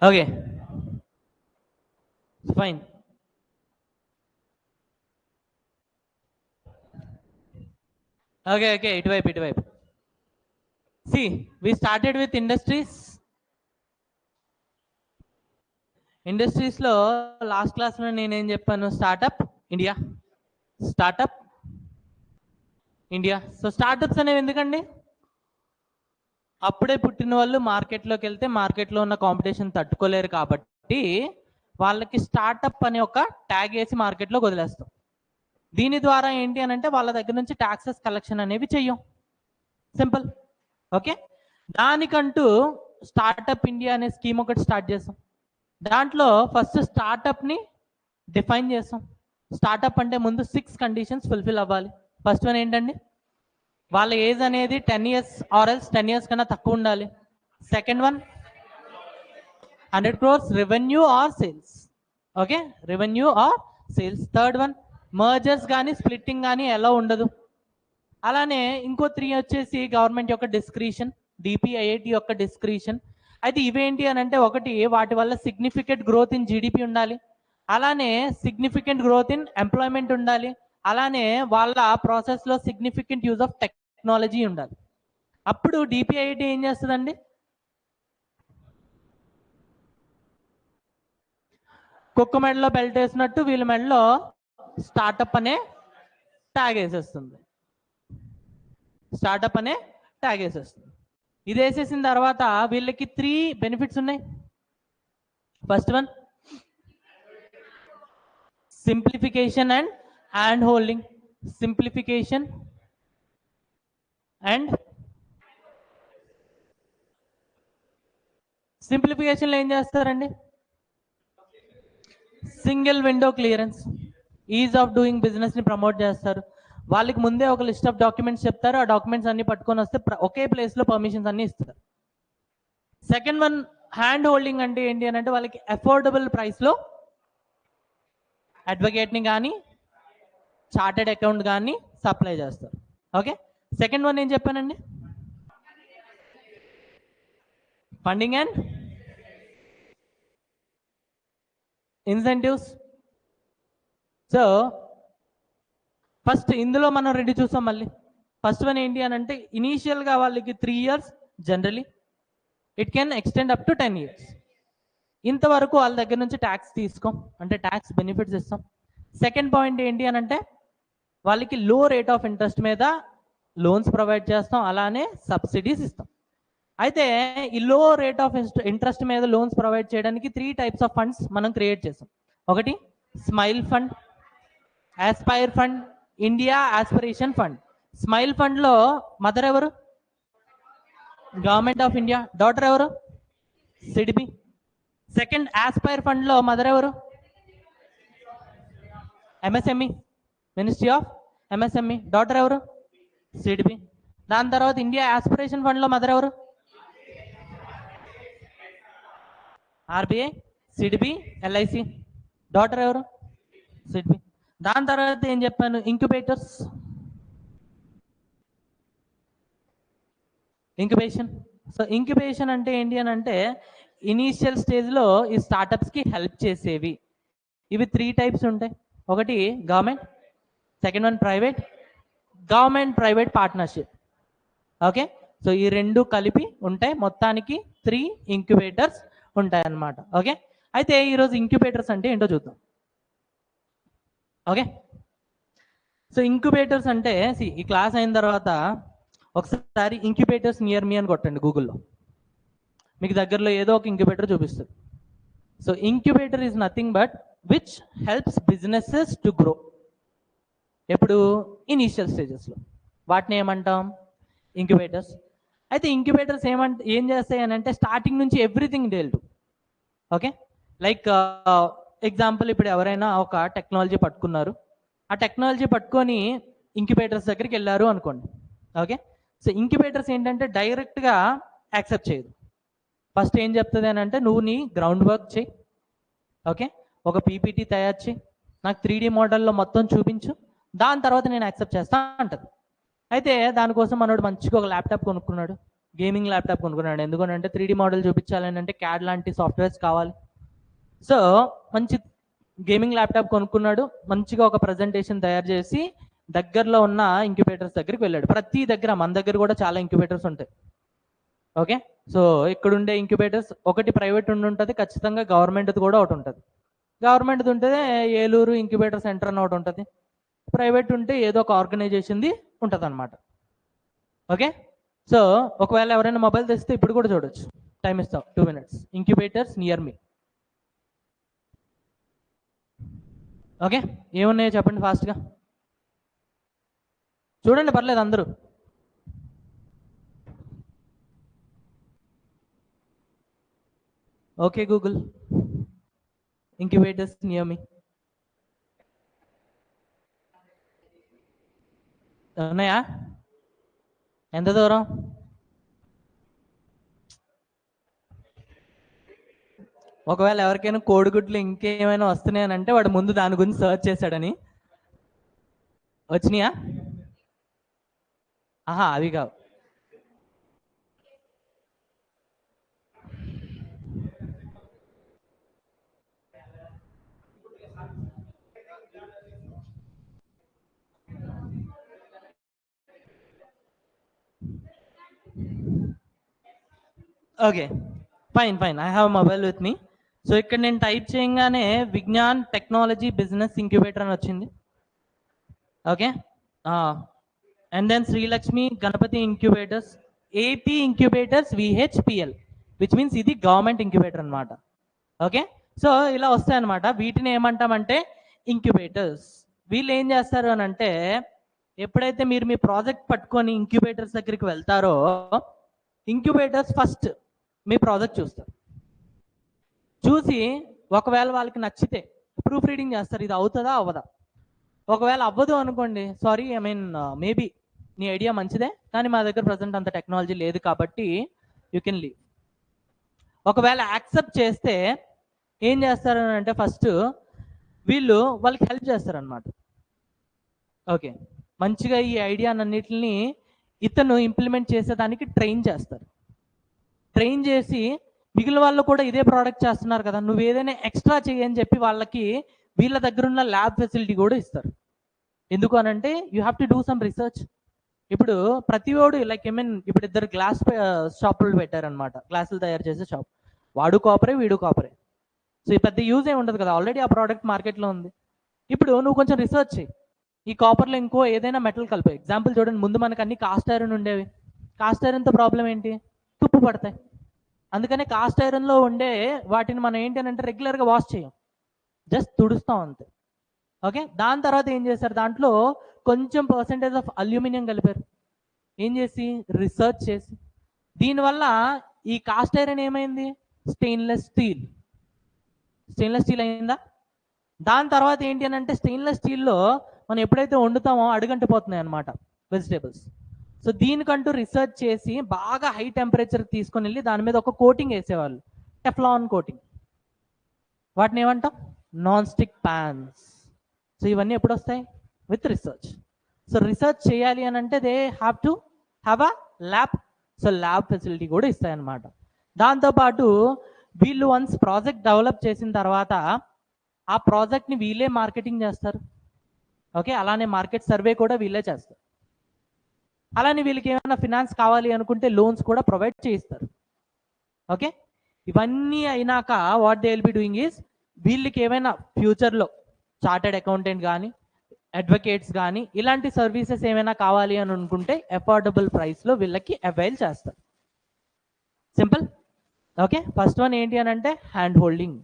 Okay fine. Okay okay ఇటువైపు. See, we started with ఇండస్ట్రీస్లో last క్లాస్లో నేనేం చెప్పాను? Startup India. సో స్టార్టప్స్ అనేవి ఎందుకండి? అప్పుడే పుట్టిన వాళ్ళు మార్కెట్లోకి వెళ్తే మార్కెట్లో ఉన్న కాంపిటీషన్ తట్టుకోలేరు కాబట్టి వాళ్ళకి స్టార్టప్ అనే ఒక ట్యాగ్ వేసి మార్కెట్లోకి వదిలేస్తాం. దీని ద్వారా ఏంటి అని అంటే వాళ్ళ దగ్గర నుంచి ట్యాక్సెస్ కలెక్షన్ అనేవి చెయ్యం. సింపుల్. ఓకే, దానికంటూ స్టార్టప్ ఇండియా అనే స్కీమ్ ఒకటి స్టార్ట్ చేసాం. దాంట్లో ఫస్ట్ స్టార్టప్ని డిఫైన్ చేసాం. స్టార్టప్ అంటే ముందు 6 కండిషన్స్ ఫుల్ఫిల్ అవ్వాలి. ఫస్ట్ వన్ ఏంటండి? వాళ్ళ ఏజ్ అనేది 10 years ఆర్ ఎల్స్ 10 years కన్నా తక్కువ ఉండాలి. Second one 100 crores revenue or sales. Okay, revenue or sales. Third one mergers కానీ స్ప్లిట్టింగ్ కానీ ఎలా ఉండదు. అలానే ఇంకో 3 వచ్చేసి గవర్నమెంట్ యొక్క డిస్క్రిషన్, డిపిఐఐటి యొక్క డిస్క్రిషన్. అయితే ఇవేంటి అని అంటే, ఒకటి వాటి వల్ల సిగ్నిఫికెంట్ గ్రోత్ ఇన్ జీడిపి ఉండాలి, అలానే సిగ్నిఫికెంట్ గ్రోత్ ఇన్ ఎంప్లాయ్మెంట్ ఉండాలి, అలానే వాళ్ళ ప్రాసెస్లో సిగ్నిఫికెంట్ యూజ్ ఆఫ్ టెక్నాలజీ ఉండాలి. అప్పుడు డిపిఐఐటి ఏం చేస్తుందండి? కుక్క మెడలో బెల్ట్ వేసినట్టు వీళ్ళ మెడలో స్టార్టప్ అనే ట్యాగ్ వేసేస్తుంది. ఇది వేసేసిన తర్వాత వీళ్ళకి 3 బెనిఫిట్స్ ఉన్నాయి. First one simplification and hand holding. సింప్లిఫికేషన్లో ఏం చేస్తారండి? Single window clearance, ease of doing బిజినెస్ని ప్రమోట్ చేస్తారు. వాళ్ళకి ముందే ఒక లిస్ట్ ఆఫ్ డాక్యుమెంట్స్ చెప్తారు, ఆ డాక్యుమెంట్స్ అన్ని పట్టుకొని వస్తే ఒకే ప్లేస్లో పర్మిషన్స్ అన్ని ఇస్తారు. సెకండ్ వన్ హ్యాండ్ హోల్డింగ్ అంటే ఏంటి అని అంటే, వాళ్ళకి అఫోర్డబుల్ ప్రైస్లో అడ్వకేట్ని కానీ చార్టెడ్ అకౌంట్ కానీ సప్లై చేస్తారు. ఓకే, సెకండ్ వన్ ఏం చెప్పానండి? Funding and incentives. So first ఇందులో మనం 2 చూసాం. మళ్ళీ ఫస్ట్ వన్ ఏంటి అని అంటే, ఇనీషియల్గా వాళ్ళకి 3 years, generally it can extend up to 10 years. ఇంతవరకు వాళ్ళ దగ్గర నుంచి ట్యాక్స్ తీసుకోం, అంటే ట్యాక్స్ బెనిఫిట్స్ ఇస్తాం. సెకండ్ పాయింట్ ఏంటి అని అంటే, వాళ్ళకి లో రేట్ ఆఫ్ ఇంట్రెస్ట్ మీద లోన్స్ ప్రొవైడ్ చేస్తాం, అలానే సబ్సిడీస్ ఇస్తాం. అయితే ఈ లో రేట్ ఆఫ్ ఇంట్రెస్ట్ మీద లోన్స్ ప్రొవైడ్ చేయడానికి 3 types ఆఫ్ ఫండ్స్ మనం క్రియేట్ చేస్తాం. ఒకటి smile fund, Aspire fund, India aspiration fund. Smile ఫండ్లో మదర్ ఎవరు? Government of India. డాటర్ ఎవరు? సిడిబి. సెకండ్ ఆస్పైర్ ఫండ్లో మదర్ ఎవరు? MSME, ministry of MSME. Daughter ఎవరు? సిడిబి. దాని తర్వాత ఇండియా ఆస్పిరేషన్ ఫండ్లో మదర్ ఎవరు? RBI, CDB, LIC. డాటర్ ఎవరు? సిడిబి. దాని తర్వాత ఏం చెప్పాను? ఇంక్యుబేషన్. సో ఇంక్యుబేషన్ అంటే ఏంటి అని అంటే, ఇనీషియల్ స్టేజ్లో ఈ స్టార్టప్స్కి హెల్ప్ చేసేవి. ఇవి 3 types ఉంటాయి. ఒకటి government, second one private, government private partnership. Okay, so ఈ 2 కలిపి ఉంటాయి. మొత్తానికి 3 ఇంక్యుబేటర్స్ ఉంటాయి అన్నమాట. ఓకే, అయితే ఈరోజు ఇంక్యుబేటర్స్ అంటే ఏంటో చూద్దాం. ఓకే, సో ఇంక్యుబేటర్స్ అంటే, ఈ క్లాస్ అయిన తర్వాత ఒకసారి ఇంక్యుబేటర్స్ నియర్ మీ అని కొట్టండి గూగుల్లో, మీకు దగ్గరలో ఏదో ఒక ఇంక్యుబేటర్ చూపిస్తుంది. So incubator is nothing but which helps businesses to grow. ఎప్పుడు? ఇనీషియల్ స్టేజెస్లో. వాటిని ఏమంటాం? ఇంక్యుబేటర్స్. అయితే ఇంక్యుబేటర్స్ ఏం చేస్తాయి అని అంటే, స్టార్టింగ్ నుంచి everything they will do. Okay, like example, ఇప్పుడు ఎవరైనా ఒక టెక్నాలజీ పట్టుకున్నారు, ఆ టెక్నాలజీ పట్టుకొని ఇంక్యుబేటర్స్ దగ్గరికి వెళ్ళారు అనుకోండి. ఓకే, సో ఇంక్యుబేటర్స్ ఏంటంటే డైరెక్ట్గా యాక్సెప్ట్ చేయదు. ఫస్ట్ ఏం చెప్తుంది అని అంటే, నువ్వు నీ గ్రౌండ్ వర్క్ చేయి, ఓకే, ఒక పీపీటీ తయారు చేయి, నాకు 3D మోడల్లో మొత్తం చూపించు, దాని తర్వాత నేను యాక్సెప్ట్ చేస్తా అంటది. అయితే దానికోసం మనోడు మంచిగా ఒక ల్యాప్టాప్ కొనుక్కున్నాడు, గేమింగ్ ల్యాప్టాప్ కొనుక్కున్నాడు. ఎందుకంటే 3D మోడల్ చూపించాలని అంటే క్యాడ్ లాంటి సాఫ్ట్వేర్స్ కావాలి. సో మంచి గేమింగ్ ల్యాప్టాప్ కొనుక్కున్నాడు. మంచిగా ఒక ప్రజెంటేషన్ తయారు చేసి దగ్గరలో ఉన్న ఇంక్యుబేటర్స్ దగ్గరికి వెళ్ళాడు. ప్రతి దగ్గర, మన దగ్గర కూడా చాలా ఇంక్యుబేటర్స్ ఉంటాయి. ఓకే, సో ఇక్కడ ఉండే ఇంక్యుబేటర్స్ ఒకటి ప్రైవేట్ ఉంటుంది, ఖచ్చితంగా గవర్నమెంట్ది కూడా ఒకటి ఉంటుంది. గవర్నమెంట్ది ఉంటే ఏలూరు ఇంక్యుబేటర్ సెంటర్ అని ఒకటి ఉంటుంది, ప్రైవేట్ ఉంటే ఏదో ఒక ఆర్గనైజేషన్ది ఉంటుంది అనమాట. ఓకే, సో ఒకవేళ ఎవరైనా మొబైల్ తెస్తే ఇప్పుడు కూడా చూడొచ్చు. టైం ఇస్తాం 2 minutes. ఇంక్యుబేటర్స్ నియర్ మీ. ఓకే, ఏమున్నాయో చెప్పండి ఫాస్ట్గా. చూడండి, పర్లేదు అందరూ. ఓకే గూగుల్, ఇంక్యుబేటర్స్ నియర్ మీ ఉన్నాయా? ఎంత దూరం? ఒకవేళ ఎవరికైనా కోడిగుడ్లు ఇంకేమైనా వస్తున్నాయని అంటే వాడు ముందు దాని గురించి సర్చ్ చేశాడని. వచ్చినాయా? ఆహా, అవి కావు. Okay, fine fine, I have mobile with me. So ఇక్కడ నేను టైప్ చేయగానే విజ్ఞాన్ టెక్నాలజీ బిజినెస్ ఇంక్యుబేటర్ అని వచ్చింది. Okay, and then Srilakshmi Ganapathi incubators, AP incubators VHPL, which means ఇది గవర్నమెంట్ ఇంక్యుబేటర్ అనమాట. ఓకే, సో ఇలా వస్తాయి అనమాట. వీటిని ఏమంటామంటే ఇంక్యుబేటర్స్. వీళ్ళు ఏం చేస్తారు అని అంటే, ఎప్పుడైతే మీరు మీ ప్రాజెక్ట్ పట్టుకొని ఇంక్యుబేటర్స్ దగ్గరికి వెళ్తారో, ఇంక్యుబేటర్స్ ఫస్ట్ మీ ప్రాజెక్ట్ చూస్తారు. చూసి ఒకవేళ వాళ్ళకి నచ్చితే ప్రూఫ్ రీడింగ్ చేస్తారు, ఇది అవుతుందా అవ్వదా. ఒకవేళ అవ్వదు అనుకోండి, సారీ, ఐ మీన్ మేబీ నీ ఐడియా మంచిదే కానీ మా దగ్గర ప్రజెంట్ అంత టెక్నాలజీ లేదు కాబట్టి యూ కెన్ లీవ్. ఒకవేళ యాక్సెప్ట్ చేస్తే ఏం చేస్తారు అంటే ఫస్ట్ వీళ్ళు వాళ్ళకి హెల్ప్ చేస్తారనమాట. ఓకే, మంచిగా ఈ ఐడియానన్నిటిని ఇతను ఇంప్లిమెంట్ చేసేదానికి ట్రైన్ చేస్తారు. ట్రైన్ చేసి మిగిలిన వాళ్ళు కూడా ఇదే ప్రోడక్ట్ చేస్తున్నారు కదా, నువ్వు ఏదైనా ఎక్స్ట్రా చేయని చెప్పి వాళ్ళకి వీళ్ళ దగ్గర ఉన్న ల్యాబ్ ఫెసిలిటీ కూడా ఇస్తారు. ఎందుకు అనంటే you have to do some research. ఇప్పుడు ప్రతి వాడు లైక్ ఐ మీన్ ఇప్పుడు ఇద్దరు గ్లాస్ షాపులు పెట్టారనమాట, గ్లాసులు తయారు చేసే షాప్. వాడు కాపరే, వీడు కాపరే. సో ఈ పెద్ద యూజ్ ఏమి ఉండదు కదా, ఆల్రెడీ ఆ ప్రోడక్ట్ మార్కెట్లో ఉంది. ఇప్పుడు నువ్వు కొంచెం రీసెర్చ్ చేయి, ఈ కాపర్లో ఇంకో ఏదైనా మెటల్ కలిపే. ఎగ్జాంపుల్ చూడండి, ముందు మనకు అన్ని కాస్ట్ ఐరన్ ఉండేవి. కాస్ట్ ఐరన్తో ప్రాబ్లం ఏంటి? తుప్పు పడతాయి. అందుకనే కాస్ట్ ఐరన్లో ఉండే వాటిని మనం ఏంటి అని అంటే రెగ్యులర్గా వాష్ చేయం, జస్ట్ తుడుస్తాం అంతే. ఓకే, దాని తర్వాత ఏం చేశారు, దాంట్లో కొంచెం పర్సెంటేజ్ ఆఫ్ అల్యూమినియం కలిపారు. ఏం చేసి? రీసెర్చ్ చేసి. దీనివల్ల ఈ కాస్ట్ ఐరన్ ఏమైంది? Stainless steel. స్టెయిన్లెస్ స్టీల్ అయిందా? దాని తర్వాత ఏంటి అని అంటే స్టెయిన్లెస్ స్టీల్లో మనం ఎప్పుడైతే వండుతామో అడుగంటిపోతున్నాయి అనమాట వెజిటేబుల్స్. సో దీనికంటూ రీసెర్చ్ చేసి బాగా హై టెంపరేచర్ తీసుకొని వెళ్ళి దాని మీద ఒక కోటింగ్ వేసేవాళ్ళు, టెఫ్లాన్ కోటింగ్. వాటిని ఏమంటాం? Non stick fans. సో ఇవన్నీ ఎప్పుడు వస్తాయి? With research. సో రీసెర్చ్ చేయాలి అని అంటే they have to have a lab. So lab facility కూడా ఇస్తాయన్నమాట. దాంతోపాటు వీళ్ళు వన్స్ ప్రాజెక్ట్ డెవలప్ చేసిన తర్వాత ఆ ప్రాజెక్ట్ని వీళ్ళే మార్కెటింగ్ చేస్తారు. ఓకే, అలానే మార్కెట్ సర్వే కూడా వీళ్ళే చేస్తారు. అలానే వీళ్ళకి ఏమైనా ఫినాన్స్ కావాలి అనుకుంటే లోన్స్ కూడా ప్రొవైడ్ చేయిస్తారు. ఓకే, ఇవన్నీ అయినాక what they will be doing is, వీళ్ళకి ఏమైనా ఫ్యూచర్లో చార్టెడ్ అకౌంటెంట్ కానీ అడ్వకేట్స్ కానీ ఇలాంటి సర్వీసెస్ ఏమైనా కావాలి అని అనుకుంటే అఫోర్డబుల్ ప్రైస్లో వీళ్ళకి అవైల్ చేస్తారు. సింపుల్. ఓకే, ఫస్ట్ వన్ ఏంటి అని అంటే హ్యాండ్ హోల్డింగ్.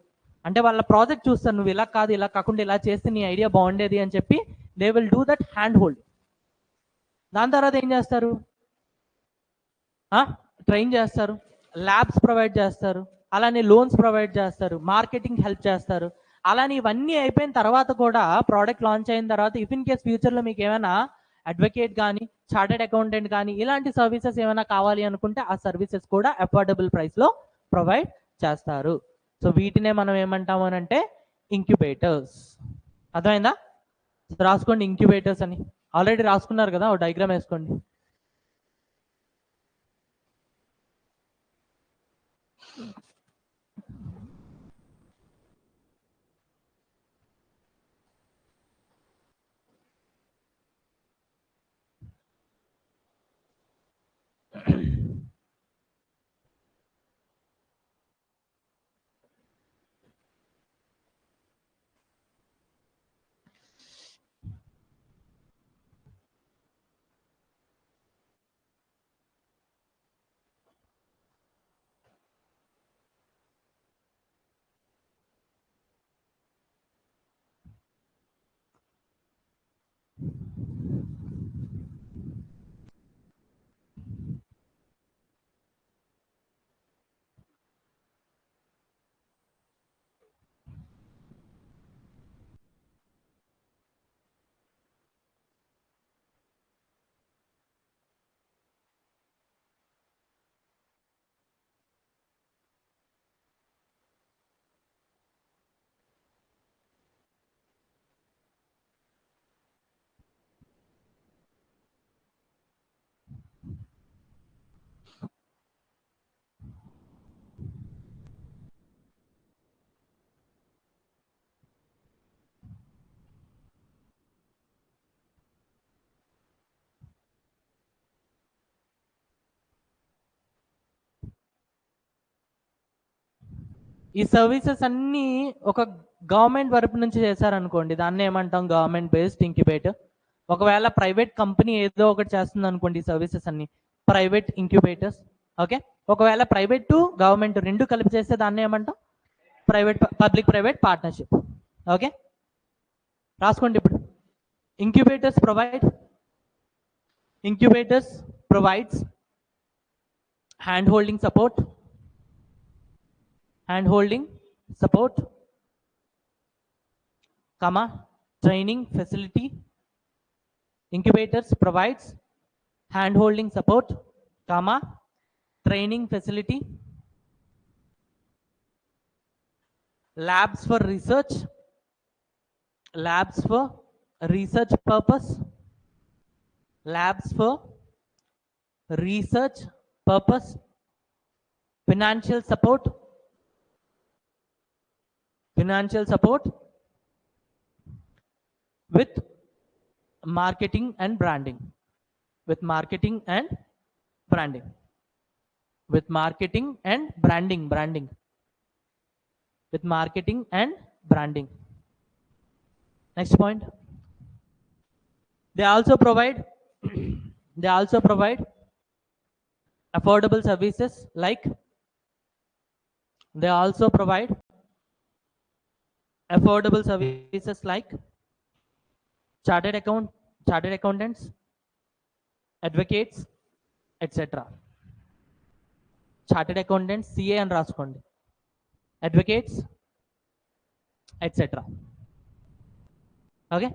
అంటే వాళ్ళ ప్రాజెక్ట్ చూస్తారు, నువ్వు ఇలా కాదు, ఇలా కాకుండా ఇలా చేస్తే నీ ఐడియా బాగుండేది అని చెప్పి they will do that hand holding. దాని తర్వాత ఏం చేస్తారు? ట్రైన్ చేస్తారు, ల్యాబ్స్ ప్రొవైడ్ చేస్తారు, అలానే లోన్స్ ప్రొవైడ్ చేస్తారు, మార్కెటింగ్ హెల్ప్ చేస్తారు. అలానే ఇవన్నీ అయిపోయిన తర్వాత కూడా ప్రోడక్ట్ లాంచ్ అయిన తర్వాత ఇఫ్ ఇన్ కేస్ ఫ్యూచర్లో మీకు ఏమైనా అడ్వకేట్ కానీ చార్టెడ్ అకౌంటెంట్ కానీ ఇలాంటి సర్వీసెస్ ఏమైనా కావాలి అనుకుంటే ఆ సర్వీసెస్ కూడా అఫోర్డబుల్ ప్రైస్లో ప్రొవైడ్ చేస్తారు. సో వీటినే మనం ఏమంటాము అని అంటే ఇంక్యుబేటర్స్. అర్థమైందా? రాసుకోండి ఇంక్యుబేటర్స్ అని. ఆల్రెడీ రాసుకున్నారు కదా, ఒక డయాగ్రామ్ వేసుకోండి. ఈ సర్వీసెస్ అన్నీ ఒక గవర్నమెంట్ వైపు నుంచి చేశారనుకోండి, దాన్ని ఏమంటాం గవర్నమెంట్ బేస్డ్ ఇంక్యుబేటర్. ఒకవేళ ప్రైవేట్ కంపెనీ ఏదో ఒకటి చేస్తుంది అనుకోండి, ఈ సర్వీసెస్ అన్ని ప్రైవేట్ ఇంక్యుబేటర్స్. ఓకే, ఒకవేళ ప్రైవేట్ టు గవర్నమెంట్ రెండు కలిపి చేస్తే దాన్ని ఏమంటాం పబ్లిక్ ప్రైవేట్ పార్ట్నర్షిప్. ఓకే, రాసుకోండి ఇప్పుడు. Incubators provides hand holding support, training facility. Incubators provides hand holding support, training facility. Labs for research purpose. Financial support with marketing and branding. Next point. They also provide affordable services like chartered accountants, advocates, etc. Chartered accountants, CA అని రాసుకోండి, advocates, etc. Okay,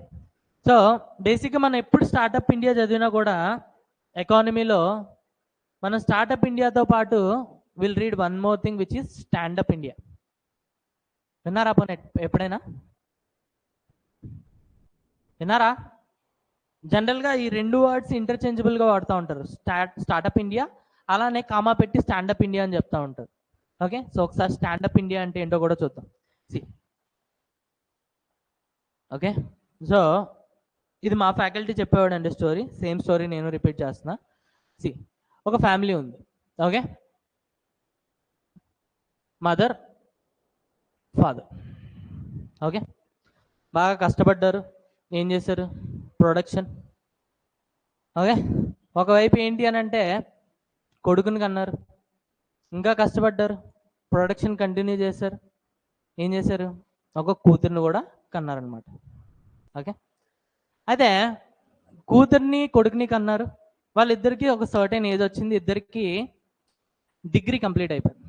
so బేసిక్గా మనం ఎప్పుడు startup India చదివినా కూడా ఎకానమీలో మనం startup ఇండియాతో పాటు will read one more thing which is standup India. విన్నారా ఎప్పుడైనా? విన్నారా? జనరల్గా ఈ రెండు వర్డ్స్ ఇంటర్చేంజబుల్గా వాడుతూ ఉంటారు, స్టార్టప్ ఇండియా, అలానే కామా పెట్టి స్టాండప్ ఇండియా అని చెప్తా ఉంటారు. ఓకే, సో ఒకసారి స్టాండప్ ఇండియా అంటే ఏంటో కూడా చూద్దాం. ఓకే, సో ఇది మా ఫ్యాకల్టీ చెప్పేవాడు అండి స్టోరీ, సేమ్ స్టోరీ నేను రిపీట్ చేస్తున్నా. ఒక ఫ్యామిలీ ఉంది. Okay, mother, father. ఓకే, బాగా కష్టపడ్డారు. ఏం చేశారు? ప్రొడక్షన్. ఓకే, ఒకవైపు ఏంటి అని అంటే కొడుకుని కన్నారు, ఇంకా కష్టపడ్డారు, ప్రొడక్షన్ కంటిన్యూ చేశారు. ఏం చేశారు? ఒక కూతుర్ని కూడా కన్నారనమాట. ఓకే, అయితే కూతుర్ని కొడుకుని కన్నారు. వాళ్ళిద్దరికి ఒక సర్టెన్ ఏజ్ వచ్చింది, ఇద్దరికి డిగ్రీ కంప్లీట్ అయిపోయింది.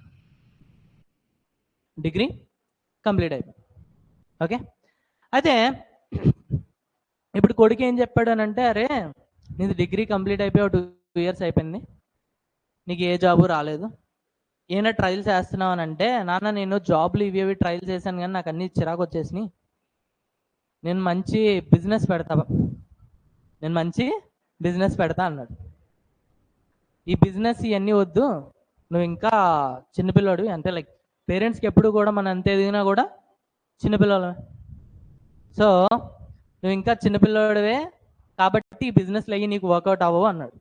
ఓకే, అయితే ఇప్పుడు కొడుకు ఏం చెప్పాడు అని అంటే, అరే నీది డిగ్రీ కంప్లీట్ అయిపోయి 2 years అయిపోయింది, నీకు ఏ జాబు రాలేదు, ఏమైనా ట్రయల్స్ వేస్తున్నావు అని అంటే, నాన్న నేను జాబ్లు ఇవి ట్రయల్స్ చేశాను కానీ నాకు అన్ని చిరాకు వచ్చేసినాయి, నేను మంచి బిజినెస్ పెడతా అన్నాడు. ఈ బిజినెస్ ఇవన్నీ వద్దు, నువ్వు ఇంకా చిన్నపిల్లాడు, అంటే లైక్ పేరెంట్స్కి ఎప్పుడు కూడా మనం ఎంత ఎదిగినా కూడా చిన్నపిల్లలమే. సో నువ్వు ఇంకా చిన్నపిల్లడివే కాబట్టి ఈ బిజినెస్లు అయ్యి నీకు వర్కౌట్ అవ్వవు అన్నాడు.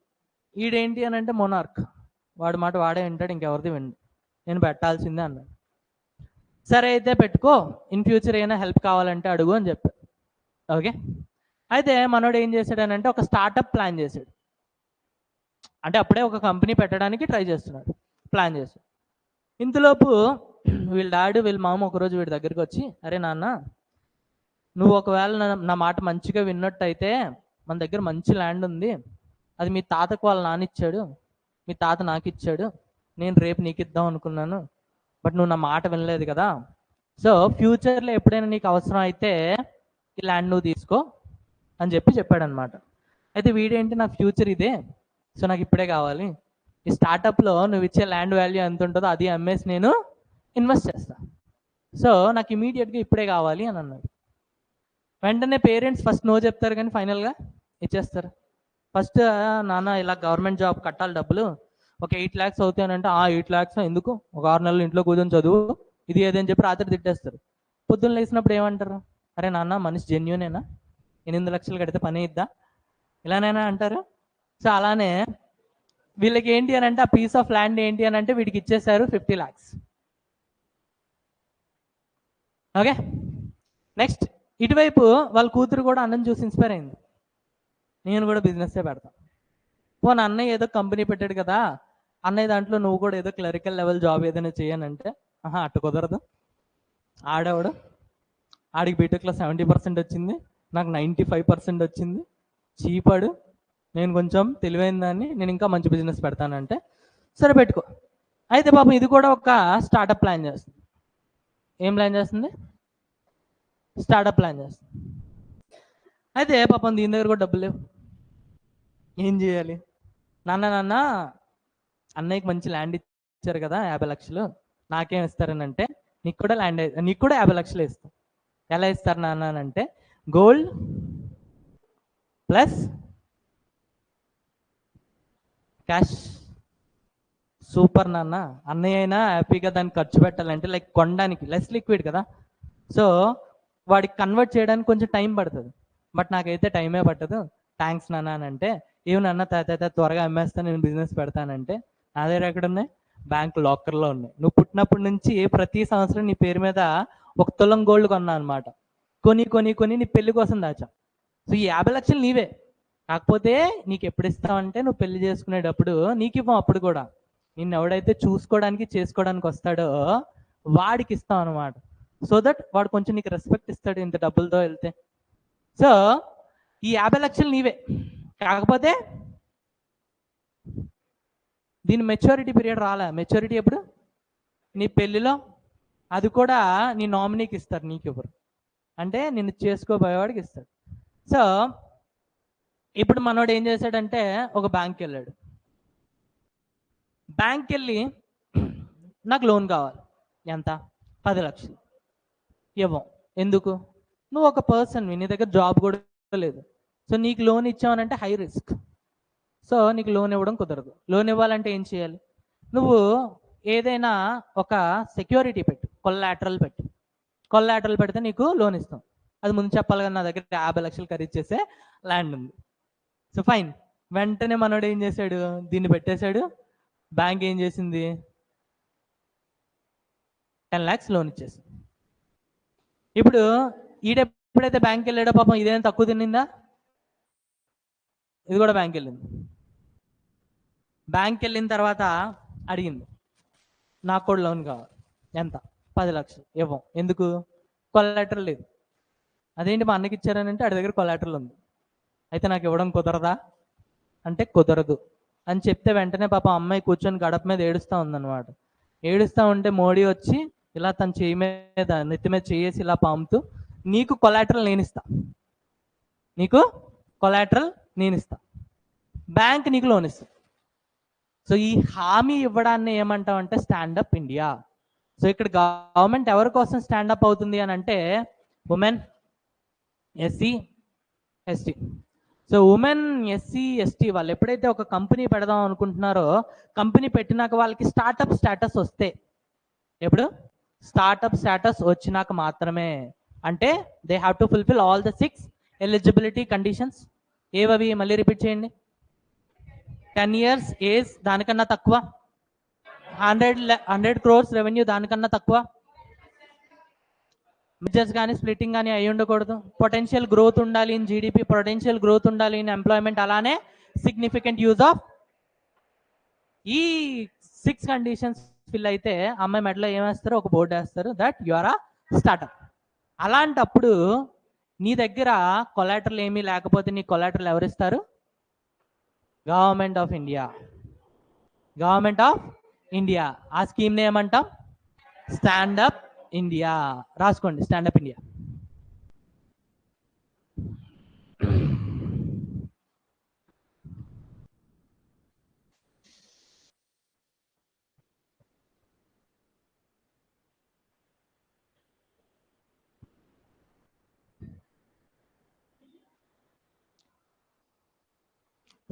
ఈడేంటి అని అంటే మొనార్క్, వాడి మాట వాడే వింటాడు, ఇంకెవరిది విండు, నేను పెట్టాల్సిందే అన్నాడు. సరే అయితే పెట్టుకో, ఇన్ ఫ్యూచర్ ఏమైనా హెల్ప్ కావాలంటే అడుగు అని చెప్పాడు. ఓకే, అయితే మనోడు ఏం చేశాడనంటే ఒక స్టార్టప్ ప్లాన్ చేశాడు. అంటే అప్పుడే ఒక కంపెనీ పెట్టడానికి ట్రై చేస్తున్నాడు, ప్లాన్ చేశాడు. ఇంతలోపు వీళ్ళ డాడీ వీళ్ళ మామ ఒకరోజు వీడి దగ్గరికి వచ్చి, అరే నాన్న, నువ్వు ఒకవేళ నా మాట మంచిగా విన్నట్టయితే మన దగ్గర మంచి ల్యాండ్ ఉంది, అది మీ తాతకు వాళ్ళ నాన్న ఇచ్చాడు, మీ తాత నాకు ఇచ్చాడు, నేను రేపు నీకు ఇద్దాం అనుకున్నాను, బట్ నువ్వు నా మాట వినలేదు కదా, సో ఫ్యూచర్లో ఎప్పుడైనా నీకు అవసరం అయితే ఈ ల్యాండ్ నువ్వు తీసుకో అని చెప్పాడనమాట. అయితే వీడేంటి, నా ఫ్యూచర్ ఇదే, సో నాకు ఇప్పుడే కావాలి, ఈ స్టార్టప్లో నువ్వు ఇచ్చే ల్యాండ్ వాల్యూ ఎంత ఉంటుందో అది అమ్మేసి నేను ఇన్వెస్ట్ చేస్తా, సో నాకు ఇమీడియట్గా ఇప్పుడే కావాలి అని అన్నాడు. వెంటనే పేరెంట్స్ ఫస్ట్ నో చెప్తారు కానీ ఫైనల్గా ఇచ్చేస్తారు. ఫస్ట్ నాన్న ఇలా గవర్నమెంట్ జాబ్ కట్టాలి, డబ్బులు ఒక 8 lakhs అవుతాయనంటే 8 lakhs ఎందుకు, ఒక 6 నెలలు ఇంట్లో కూర్చొని చదువు, ఇది ఏదని చెప్పి రాత్రి తిట్టేస్తారు. పొద్దున్న లేచినప్పుడు ఏమంటారు, అరే నాన్న మనిషి జెన్యూనేనా, 8 లక్షలు కడితే పని ఇద్దా, ఇలానైనా అంటారు. సో అలానే వీళ్ళకి ఏంటి అని అంటే ఆ పీస్ ఆఫ్ ల్యాండ్ ఏంటి అని అంటే వీడికి ఇచ్చేసారు 50 lakhs. ఓకే, నెక్స్ట్ ఇటువైపు వాళ్ళ కూతురు కూడా అన్నం చూసి ఇన్స్పైర్ అయింది, నేను కూడా బిజినెస్సే పెడతాను. పోనీ అన్నయ్య ఏదో కంపెనీ పెట్టాడు కదా, అన్నయ్య దాంట్లో నువ్వు కూడా ఏదో క్లరికల్ లెవెల్ జాబ్ ఏదైనా చేయనంటే, అటు కుదరదు, ఆడేవాడు, ఆడికి బీటెక్లో 70% వచ్చింది, నాకు 95% వచ్చింది, చీపాడు, నేను కొంచెం తెలివైన దాన్ని, నేను ఇంకా మంచి బిజినెస్ పెడతానంటే సరే పెట్టుకో. అయితే పాపం ఇది కూడా ఒక స్టార్టప్ ప్లాన్ చేస్తుంది. ఏం ప్లాన్ చేస్తుంది, స్టార్టప్ ప్లాన్ చేస్తుంది. అయితే పాపం దీని దగ్గర కూడా డబ్బులు లేవు, ఏం చేయాలి, నాన్న అన్నయ్యకి మంచి ల్యాండ్ ఇచ్చారు కదా 50 లక్షలు, నాకేం ఇస్తారని అంటే నీకు కూడా ల్యాండ్, నీకు కూడా 50 లక్షలు ఇస్తాం. ఎలా ఇస్తారు నాన్న అని అంటే గోల్డ్ ప్లస్ క్యాష్. సూపర్ నాన్న, అన్నయ్య అయినా హ్యాపీగా దాన్ని ఖర్చు పెట్టాలంటే లైక్ కొనడానికి లెస్ లిక్విడ్ కదా, సో వాడికి కన్వర్ట్ చేయడానికి కొంచెం టైం పడుతుంది, బట్ నాకైతే టైమే పట్టదు, థ్యాంక్స్ నాన్న అని అంటే, ఏమన్నా తాత త్వరగా అమ్మేస్తాను, నేను బిజినెస్ పెడతానంటే, నా దగ్గర ఎక్కడ ఉన్నాయి, బ్యాంక్ లాకర్లో ఉన్నాయి, నువ్వు పుట్టినప్పటి నుంచి ప్రతి సంవత్సరం నీ పేరు మీద 1 తులం గోల్డ్ కొన్నా అనమాట, కొని నీ పెళ్లి కోసం దాచా. సో ఈ 50 లక్షలు నీవే, కాకపోతే నీకు ఎప్పుడు ఇస్తావంటే నువ్వు పెళ్లి చేసుకునేటప్పుడు నీకు ఇవ్వం, అప్పుడు కూడా నిన్ను ఎవడైతే చూసుకోవడానికి చేసుకోవడానికి వస్తాడో వాడికి ఇస్తాం అనమాట, సో దట్ వాడు కొంచెం నీకు రెస్పెక్ట్ ఇస్తాడు ఇంత డబ్బులతో వెళ్తే. సో ఈ 50 లక్షలు నీవే, కాకపోతే దీని మెచ్యూరిటీ పీరియడ్ రాలే, మెచ్యూరిటీ ఎప్పుడు, నీ పెళ్ళిలో, అది కూడా నీ నామినీకి ఇస్తారు, నీకు ఎవరు అంటే నిన్ను చేసుకోబోయేవాడికి ఇస్తాడు. సో ఇప్పుడు మనోడు ఏం చేశాడంటే ఒక బ్యాంక్కి వెళ్ళాడు, బ్యాంక్కి వెళ్ళి నాకు లోన్ కావాలి, ఎంత, 10 లక్షలు. ఇవ్వం, ఎందుకు, నువ్వు ఒక పర్సన్, నీ దగ్గర జాబ్ కూడా లేదు, సో నీకు లోన్ ఇచ్చావనంటే హై రిస్క్, సో నీకు లోన్ ఇవ్వడం కుదరదు. లోన్ ఇవ్వాలంటే ఏం చేయాలి, నువ్వు ఏదైనా ఒక సెక్యూరిటీ పెట్టు, కొల్లాటరల్ పెట్టు, కొల్లాటరల్ పెడితే నీకు లోన్ ఇస్తాం. అది ముందు చెప్పాలి కదా, నా దగ్గర 50 లక్షలు ఖరీదు చేసే ల్యాండ్ ఉంది. సో ఫైన్, వెంటనే మనోడు ఏం చేశాడు, దీన్ని పెట్టేశాడు, బ్యాంక్ ఏం చేసింది, 10 lakhs లోన్ ఇచ్చేసింది. ఇప్పుడు ఎప్పుడైతే బ్యాంక్కి వెళ్ళాడో పాపం ఇదేం తక్కువ తిన్నిందా, ఇది కూడా బ్యాంక్కి వెళ్ళింది. బ్యాంక్కి వెళ్ళిన తర్వాత అడిగింది, నాకు కూడా లోన్ కావాలి, ఎంత, 10 లక్షలు. ఇవ్వం, ఎందుకు, కొలాటరల్ లేదు. అదేంటి మా అన్నకి ఇచ్చారని అంటే ఆడి దగ్గర కొలాటరల్ ఉంది, అయితే నాకు ఇవ్వడం కుదరదా అంటే కుదరదు అని చెప్తే వెంటనే పాపం అమ్మాయి కూర్చొని గడప మీద ఏడుస్తూ ఉందన్నమాట. ఏడుస్తూ ఉంటే మోడీ వచ్చి ఇలా తన చేయి మీద నెత్తి మీద చేసి ఇలా పాముతూ, నీకు కొలాటరల్ నేను ఇస్తా, నీకు కొలాటరల్ నేను ఇస్తా, బ్యాంక్ నీకు లోన్ ఇస్తా. సో ఈ హామీ ఇవ్వడాన్ని ఏమంటామంటే స్టాండప్ ఇండియా. సో ఇక్కడ గవర్నమెంట్ ఎవరి కోసం స్టాండప్ అవుతుంది అని అంటే women, SC, ST. So women SC ST వాళ్ళు ఎప్పుడైతే ఒక కంపెనీ పెడదాం అనుకుంటున్నారో, కంపెనీ పెట్టినాక వాళ్ళకి స్టార్టప్ స్టేటస్ వస్తే, ఎప్పుడు స్టార్టప్ స్టేటస్ వచ్చినాక మాత్రమే, అంటే they have to fulfil all the 6 eligibility conditions. ఏవవి మళ్ళీ రిపీట్ చేయండి. 10 years ఏజ్ దానికన్నా తక్కువ, 100 crores రెవెన్యూ దానికన్నా తక్కువ, మెజర్స్ కానీ స్ప్లిట్టింగ్ కానీ అయి ఉండకూడదు, పొటెన్షియల్ గ్రోత్ ఉండాలి ఇన్ జీడిపి, పొటెన్షియల్ గ్రోత్ ఉండాలి ఇన్ ఎంప్లాయ్మెంట్, అలానే సిగ్నిఫికెంట్ యూజ్ ఆఫ్. ఈ 6 కండిషన్స్ ఫిల్ అయితే అమ్మాయి మెడలో ఏమేస్తారు, ఒక బోర్డు వేస్తారు, that you are a startup. అలాంటప్పుడు నీ దగ్గర కొలాటరల్ ఏమీ లేకపోతే నీ కొలాటరల్ ఎవరిస్తారు? Government of India. Government of India. ఆ స్కీమ్ని ఏమంటాం? Standup India. రాసుకోండి, స్టాండప్ ఇండియా.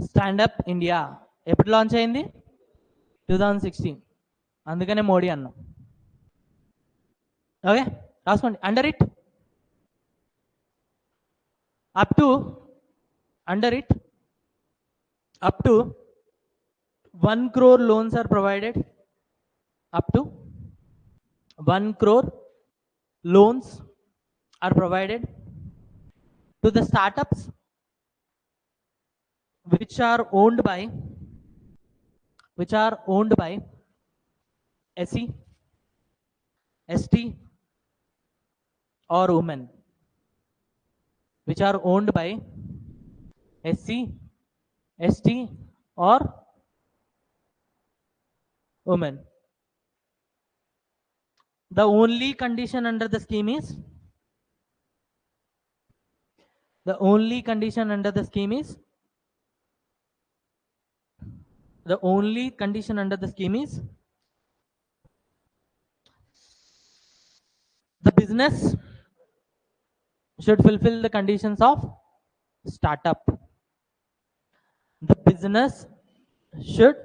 స్టాండప్ ఇండియా ఎప్పుడు లాంచ్ అయింది? 2016. అందుకనే మోడీ అన్నాం. ఓకే, రాసుకోండి. Under it up to under it up to 1 crore loans are provided. Up to 1 crore loans are provided to the startups which are owned by SC, ST or women, which are owned by SC, ST or women. The only condition under the scheme is the only condition under the scheme is the only condition under the scheme is the business should fulfill the conditions of startup. The business should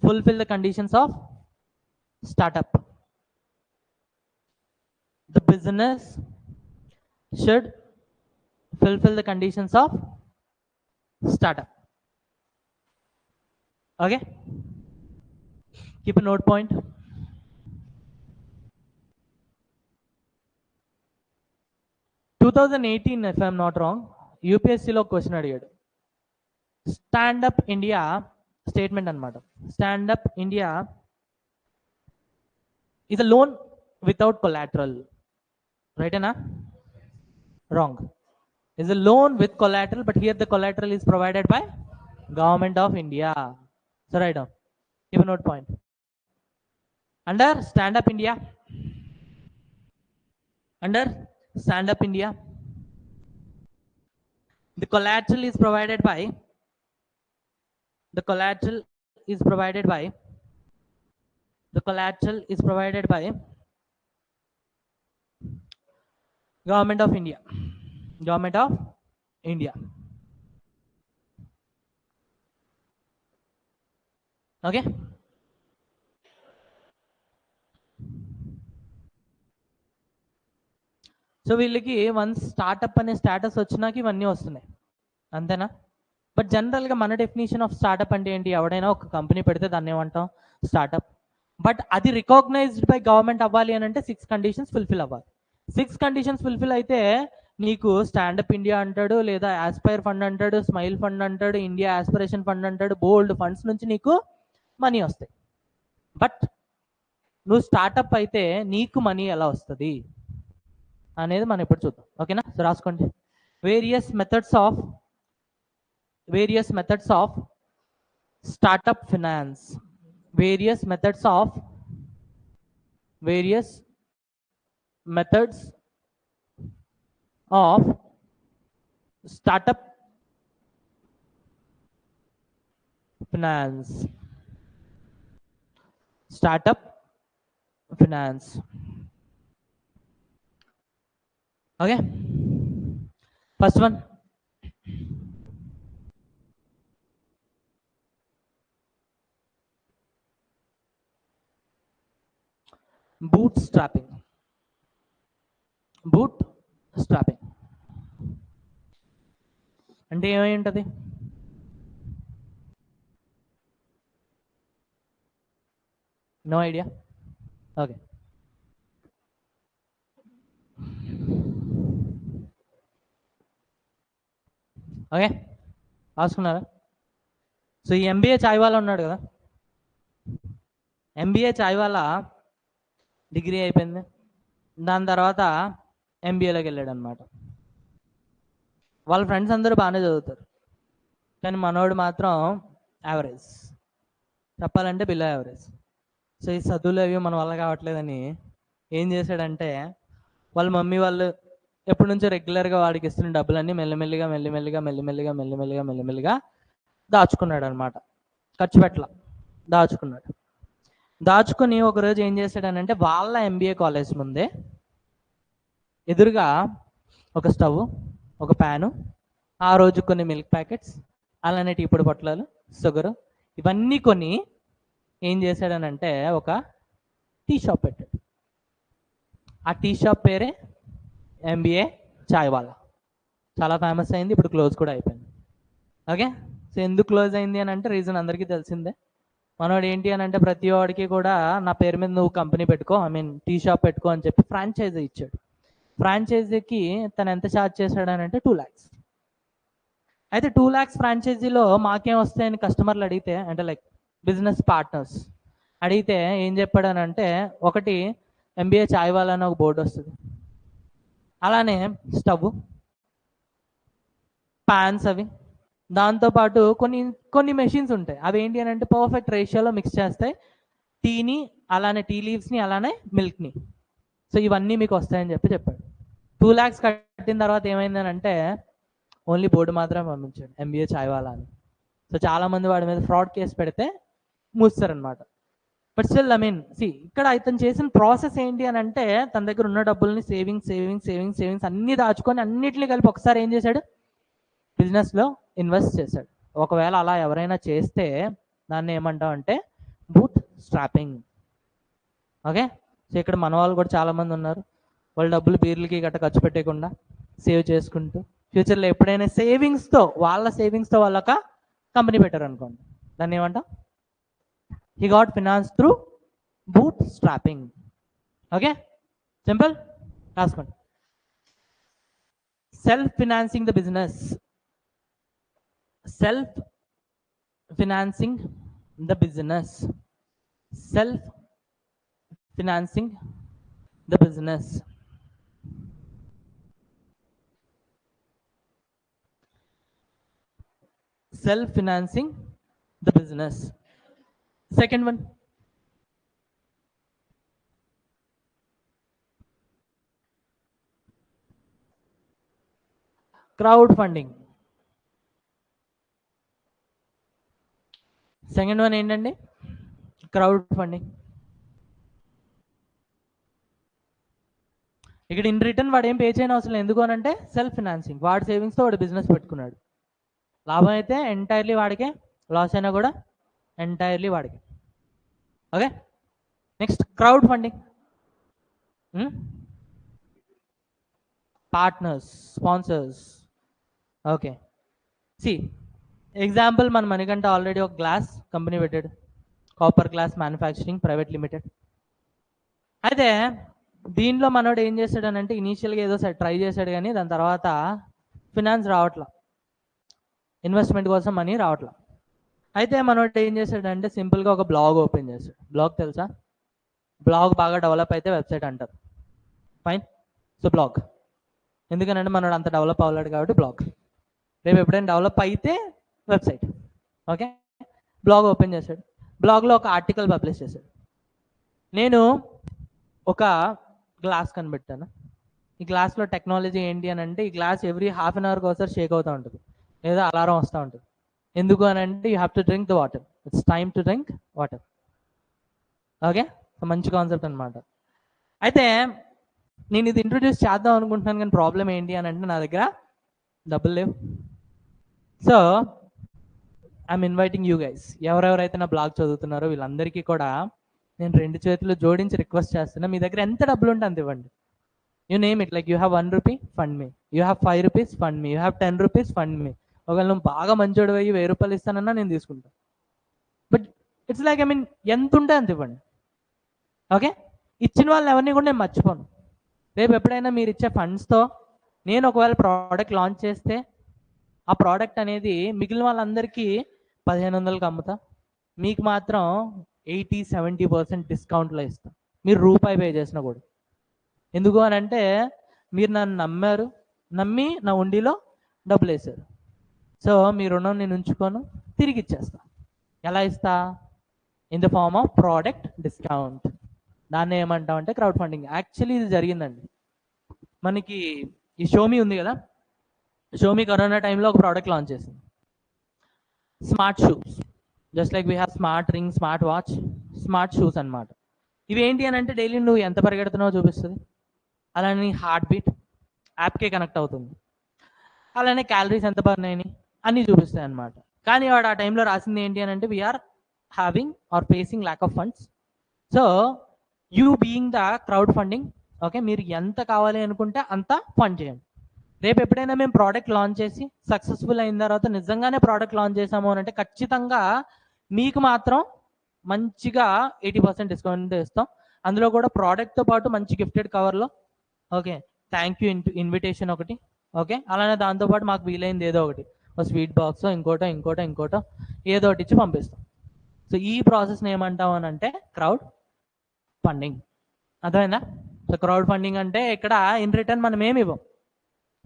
fulfill the conditions of startup. The business should fulfill the conditions of startup. Okay, keep a note point. 2018, if I'm not wrong, UPSC లో question అడిగాడు. Standup India statement అన్నమాట. స్టాండప్ ఇండియా is a loan without collateral. Right ena? Wrong. Is a loan with collateral, but here the collateral is provided by Government of India. So write down. Give a note point. Under Stand Up India, under Stand Up India, the collateral is provided by Government of India. Government of India. Okay. So వీళ్ళకి once startup అనే status వచ్చినాక ఇవన్నీ వస్తున్నాయి, అంతేనా? But జనరల్గా మన definition of startup అంటే ఏంటి? ఎవడైనా ఒక కంపెనీ పెడితే దాన్ని ఏమంటాం? స్టార్టప్. బట్ అది రికగ్నైజ్డ్ బై గవర్నమెంట్ అవ్వాలి అని అంటే 6 కండిషన్స్ ఫుల్ఫిల్ అవ్వాలి. 6 కండిషన్స్ ఫుల్ఫిల్ అయితే నీకు స్టాండప్ ఇండియా అంటాడు, లేదా ఆస్పైర్ ఫండ్ అంటాడు, స్మైల్ ఫండ్ అంటాడు, ఇండియా ఆస్పిరేషన్ ఫండ్ అంటాడు, బోల్డ్ ఫండ్స్ నుంచి నీకు మనీ వస్తాయి. బట్ నువ్వు స్టార్టప్ అయితే నీకు మనీ ఎలా వస్తుంది అనేది మనం ఇప్పుడు చూద్దాం. ఓకేనా? సో రాసుకోండి. Various methods of startup finance. Various methods of startup finance. Startup finance. Okay. First one, bootstrapping. Bootstrapping అంటే ఏమై ఉంటుంది? No idea? ఓకే, ఓకే, రాసుకున్నారా? సో ఈ ఎంబీఏ చాయ్ వాళ్ళ ఉన్నాడు కదా, ఎంబీఏ చాయ్ వాళ్ళ డిగ్రీ అయిపోయింది, దాని తర్వాత ఎంబీఏలోకి వెళ్ళాడు అనమాట. వాళ్ళ ఫ్రెండ్స్ అందరూ బాగానే చదువుతారు, కానీ మనోడు మాత్రం యావరేజ్, చెప్పాలంటే బిలో యావరేజ్. సో ఈ చదువులు అవి మన వల్ల కావట్లేదని ఏం చేశాడంటే, వాళ్ళ మమ్మీ వాళ్ళు ఎప్పటి నుంచో రెగ్యులర్గా వాడికి ఇస్తున్న డబ్బులన్నీ మెల్లిమెల్లిగా దాచుకున్నాడు అనమాట. ఖర్చు పెట్టల, దాచుకున్నాడు. దాచుకుని ఒకరోజు ఏం చేశాడనంటే, వాళ్ళ ఎంబీఏ కాలేజ్ ముందే ఎదురుగా ఒక స్టవ్, ఒక ప్యాను, ఆ రోజు కొన్ని మిల్క్ ప్యాకెట్స్, అలానే టీ పొడి పొట్లాలు, షుగరు, ఇవన్నీ కొని ఏం చేశాడనంటే ఒక టీ షాప్ పెట్టాడు. ఆ టీ షాప్ పేరే ఎంబీఏ చాయ్ వాళ్ళ. చాలా ఫేమస్ అయింది, ఇప్పుడు క్లోజ్ కూడా అయిపోయింది. ఓకే, సో ఎందుకు క్లోజ్ అయింది అని అంటే రీజన్ అందరికీ తెలిసిందే. మనోడు ఏంటి అని అంటే ప్రతి వాడికి కూడా నా పేరు మీద నువ్వు కంపెనీ పెట్టుకో, ఐ మీన్ టీ షాప్ పెట్టుకో అని చెప్పి ఫ్రాంచైజీ ఇచ్చాడు. ఫ్రాంచైజీకి తను ఎంత ఛార్జ్ చేశాడని అంటే 2 lakhs. అయితే 2 lakhs ఫ్రాంచైజీలో మాకేం వస్తాయని కస్టమర్లు అడిగితే, అంటే లైక్ బిజినెస్ పార్ట్నర్స్ అడిగితే ఏం చెప్పాడనంటే, ఒకటి ఎంబీఏ చాయ్ వాళ్ళ అని ఒక బోర్డు వస్తుంది, అలానే స్టవ్, ప్యాన్స్, అవి దాంతోపాటు కొన్ని కొన్ని మెషిన్స్ ఉంటాయి, అవి ఏంటి అని అంటే పర్ఫెక్ట్ రేషియోలో మిక్స్ చేస్తాయి టీని, అలానే టీ లీవ్స్ని, అలానే మిల్క్ని. సో ఇవన్నీ మీకు వస్తాయని చెప్పాడు. 2 lakhs కట్టిన తర్వాత ఏమైందని అంటే ఓన్లీ బోర్డు మాత్రమే పంపించాడు, ఎంబీఏ చాయ్ వాళ్ళ అని. సో చాలామంది వాడి మీద ఫ్రాడ్ కేసు పెడితే మూస్తారనమాట. బట్ స్టిల్ ఐ మీన్ ఇక్కడ ఇతను చేసిన ప్రాసెస్ ఏంటి అని అంటే, తన దగ్గర ఉన్న డబ్బుల్ని సేవింగ్స్ అన్నీ దాచుకొని అన్నిటిని కలిపి ఒకసారి ఏం చేశాడు, బిజినెస్లో ఇన్వెస్ట్ చేశాడు. ఒకవేళ అలా ఎవరైనా చేస్తే దాన్ని ఏమంటాం అంటే బూట్ స్ట్రాపింగ్. ఓకే, సో ఇక్కడ మన వాళ్ళు కూడా చాలామంది ఉన్నారు, వాళ్ళ డబ్బులు బీర్లకి గట్ట ఖర్చు పెట్టకుండా సేవ్ చేసుకుంటూ ఫ్యూచర్లో ఎప్పుడైనా వాళ్ళ సేవింగ్స్తో వాళ్ళక కంపెనీ పెట్టారు అనుకోండి, దాన్ని ఏమంటాం, he got finance through bootstrapping. Okay, simple, last one, self financing the business. Self financing the business. Self financing the business. Self financing the business. Second one, crowd funding. Second one ఏంటండి, crowd funding. ఇక్కడ in return వాడు ఏం pay చేయని అవసరం లేదు, ఎందుకు అని అంటే సెల్ఫ్ ఫినాన్సింగ్, వాడి సేవింగ్స్తో వాడు బిజినెస్ పెట్టుకున్నాడు. లాభం అయితే ఎంటైర్లీ వాడికే, లాస్ అయినా కూడా ఎంటైర్లీ వాడికి. Okay, next crowd funding, partners, sponsors. Okay, example మన మణికంఠ ఆల్రెడీ ఒక గ్లాస్ కంపెనీ పెట్టాడు, copper glass manufacturing private limited. అయితే దీనిలో మనోడు ఏం చేశాడు అని అంటే ఇనీషియల్గా ఏదో ట్రై చేశాడు, కానీ దాని తర్వాత ఫినాన్స్ రావట్లా, ఇన్వెస్ట్మెంట్ కోసం మనీ రావట్లా. అయితే మనోడు ఏం చేశాడంటే సింపుల్గా ఒక బ్లాగ్ ఓపెన్ చేశాడు. బ్లాగ్ తెలుసా? బ్లాగ్ బాగా డెవలప్ అయితే వెబ్సైట్ అంటారు, ఫైన్. సో బ్లాగ్, ఎందుకనంటే మనోడు అంత డెవలప్ అవ్వలేడు కాబట్టి బ్లాగ్. రేపు ఎప్పుడైనా డెవలప్ అయితే వెబ్సైట్. ఓకే, బ్లాగ్ ఓపెన్ చేశాడు, బ్లాగ్లో ఒక ఆర్టికల్ పబ్లిష్ చేశాడు. నేను ఒక గ్లాస్ కనిపెట్టాను, ఈ గ్లాస్లో టెక్నాలజీ ఏంటి అని అంటే, ఈ గ్లాస్ ఎవ్రీ హాఫ్ అన్ అవర్కి ఒకసారి షేక్ అవుతూ ఉంటుంది, లేదా అలారం వస్తూ ఉంటుంది. ఎందుకు అని అంటే you have to drink the water, it's time to drink water. Okay, మంచి కాన్సెప్ట్ అనమాట. అయితే నేను ఇది ఇంట్రొడ్యూస్ చేద్దాం అనుకుంటున్నాను, కానీ ప్రాబ్లం ఏంటి అని అంటే నా దగ్గర డబ్బులు లేవు. So I'm inviting you guys, ఎవరెవరైతే నా బ్లాగ్ చదువుతున్నారో వీళ్ళందరికీ కూడా నేను 2 చేతులు జోడించి రిక్వెస్ట్ చేస్తున్నా, మీ దగ్గర ఎంత డబ్బులు ఉంటే అంత ఇవ్వండి. You name it, like you have 1 rupee fund me, you have 5 rupees fund me, you have 10 rupees fund me. ఒకవేళ నువ్వు బాగా మంచోడు అయ్యి 1000 రూపాయలు ఇస్తానన్నా నేను తీసుకుంటాను. But it's like, I mean ఎంత ఉంటే అంత ఇవ్వండి. ఓకే, ఇచ్చిన వాళ్ళని ఎవరిని కూడా నేను మర్చిపోను. రేపు ఎప్పుడైనా మీరు ఇచ్చే ఫండ్స్తో నేను ఒకవేళ ప్రోడక్ట్ లాంచ్ చేస్తే ఆ ప్రోడక్ట్ అనేది మిగిలిన వాళ్ళందరికీ 1500కి అమ్ముతా, మీకు మాత్రం 80-70% డిస్కౌంట్లో ఇస్తాం, మీరు రూపాయి పే చేసినా కూడా. ఎందుకు అని అంటే మీరు నన్ను నమ్మారు, నమ్మి నా ఉండిలో డబ్బులు వేశారు. సో మీ రుణం నేను ఉంచుకోను, తిరిగి ఇచ్చేస్తా. ఎలా ఇస్తా? In the form of product discount. దాన్ని ఏమంటాం అంటే క్రౌడ్ ఫండింగ్. యాక్చువల్లీ ఇది జరిగిందండి. మనకి ఈ షోమీ ఉంది కదా, షోమీ కరోనా టైంలో ఒక ప్రోడక్ట్ లాంచ్ చేసింది, smart shoes. Just like we have smart ring, smart watch, smart shoes అనమాట. ఇవి ఏంటి అని అంటే డైలీ నువ్వు ఎంత పరిగెడుతున్నావో చూపిస్తుంది, అలానే హార్ట్ బీట్ యాప్కే కనెక్ట్ అవుతుంది, అలానే క్యాలరీస్ ఎంత బర్న్ అయినాయి అన్నీ చూపిస్తాయి అనమాట. కానీ వాడు ఆ టైంలో రాసింది ఏంటి అని అంటే we are having or facing lack of funds. So you being the crowd funding, okay, మీరు ఎంత కావాలి అనుకుంటే అంత ఫండ్ చేయండి. రేపు ఎప్పుడైనా మేము ప్రోడక్ట్ లాంచ్ చేసి సక్సెస్ఫుల్ అయిన తర్వాత నిజంగానే ప్రోడక్ట్ లాంచ్ చేసాము అని అంటే ఖచ్చితంగా మీకు మాత్రం మంచిగా 80% డిస్కౌంట్ ఇస్తాం. అందులో కూడా ప్రోడక్ట్తో పాటు మంచి గిఫ్టెడ్ కవర్లో, ఓకే, థ్యాంక్ యూ ఇన్విటేషన్ ఒకటి, ఓకే, అలానే దాంతోపాటు మాకు వీలైంది ఏదో ఒకటి, ఒక స్వీట్ బాక్స్, ఇంకోటో ఏదో ఒకటి ఇచ్చి పంపిస్తాం. సో ఈ ప్రాసెస్ని ఏమంటాం అని అంటే క్రౌడ్ ఫండింగ్. అర్థమైందా? సో క్రౌడ్ ఫండింగ్ అంటే ఇక్కడ ఇన్ రిటర్న్ మనం ఏమి ఇవ్వం,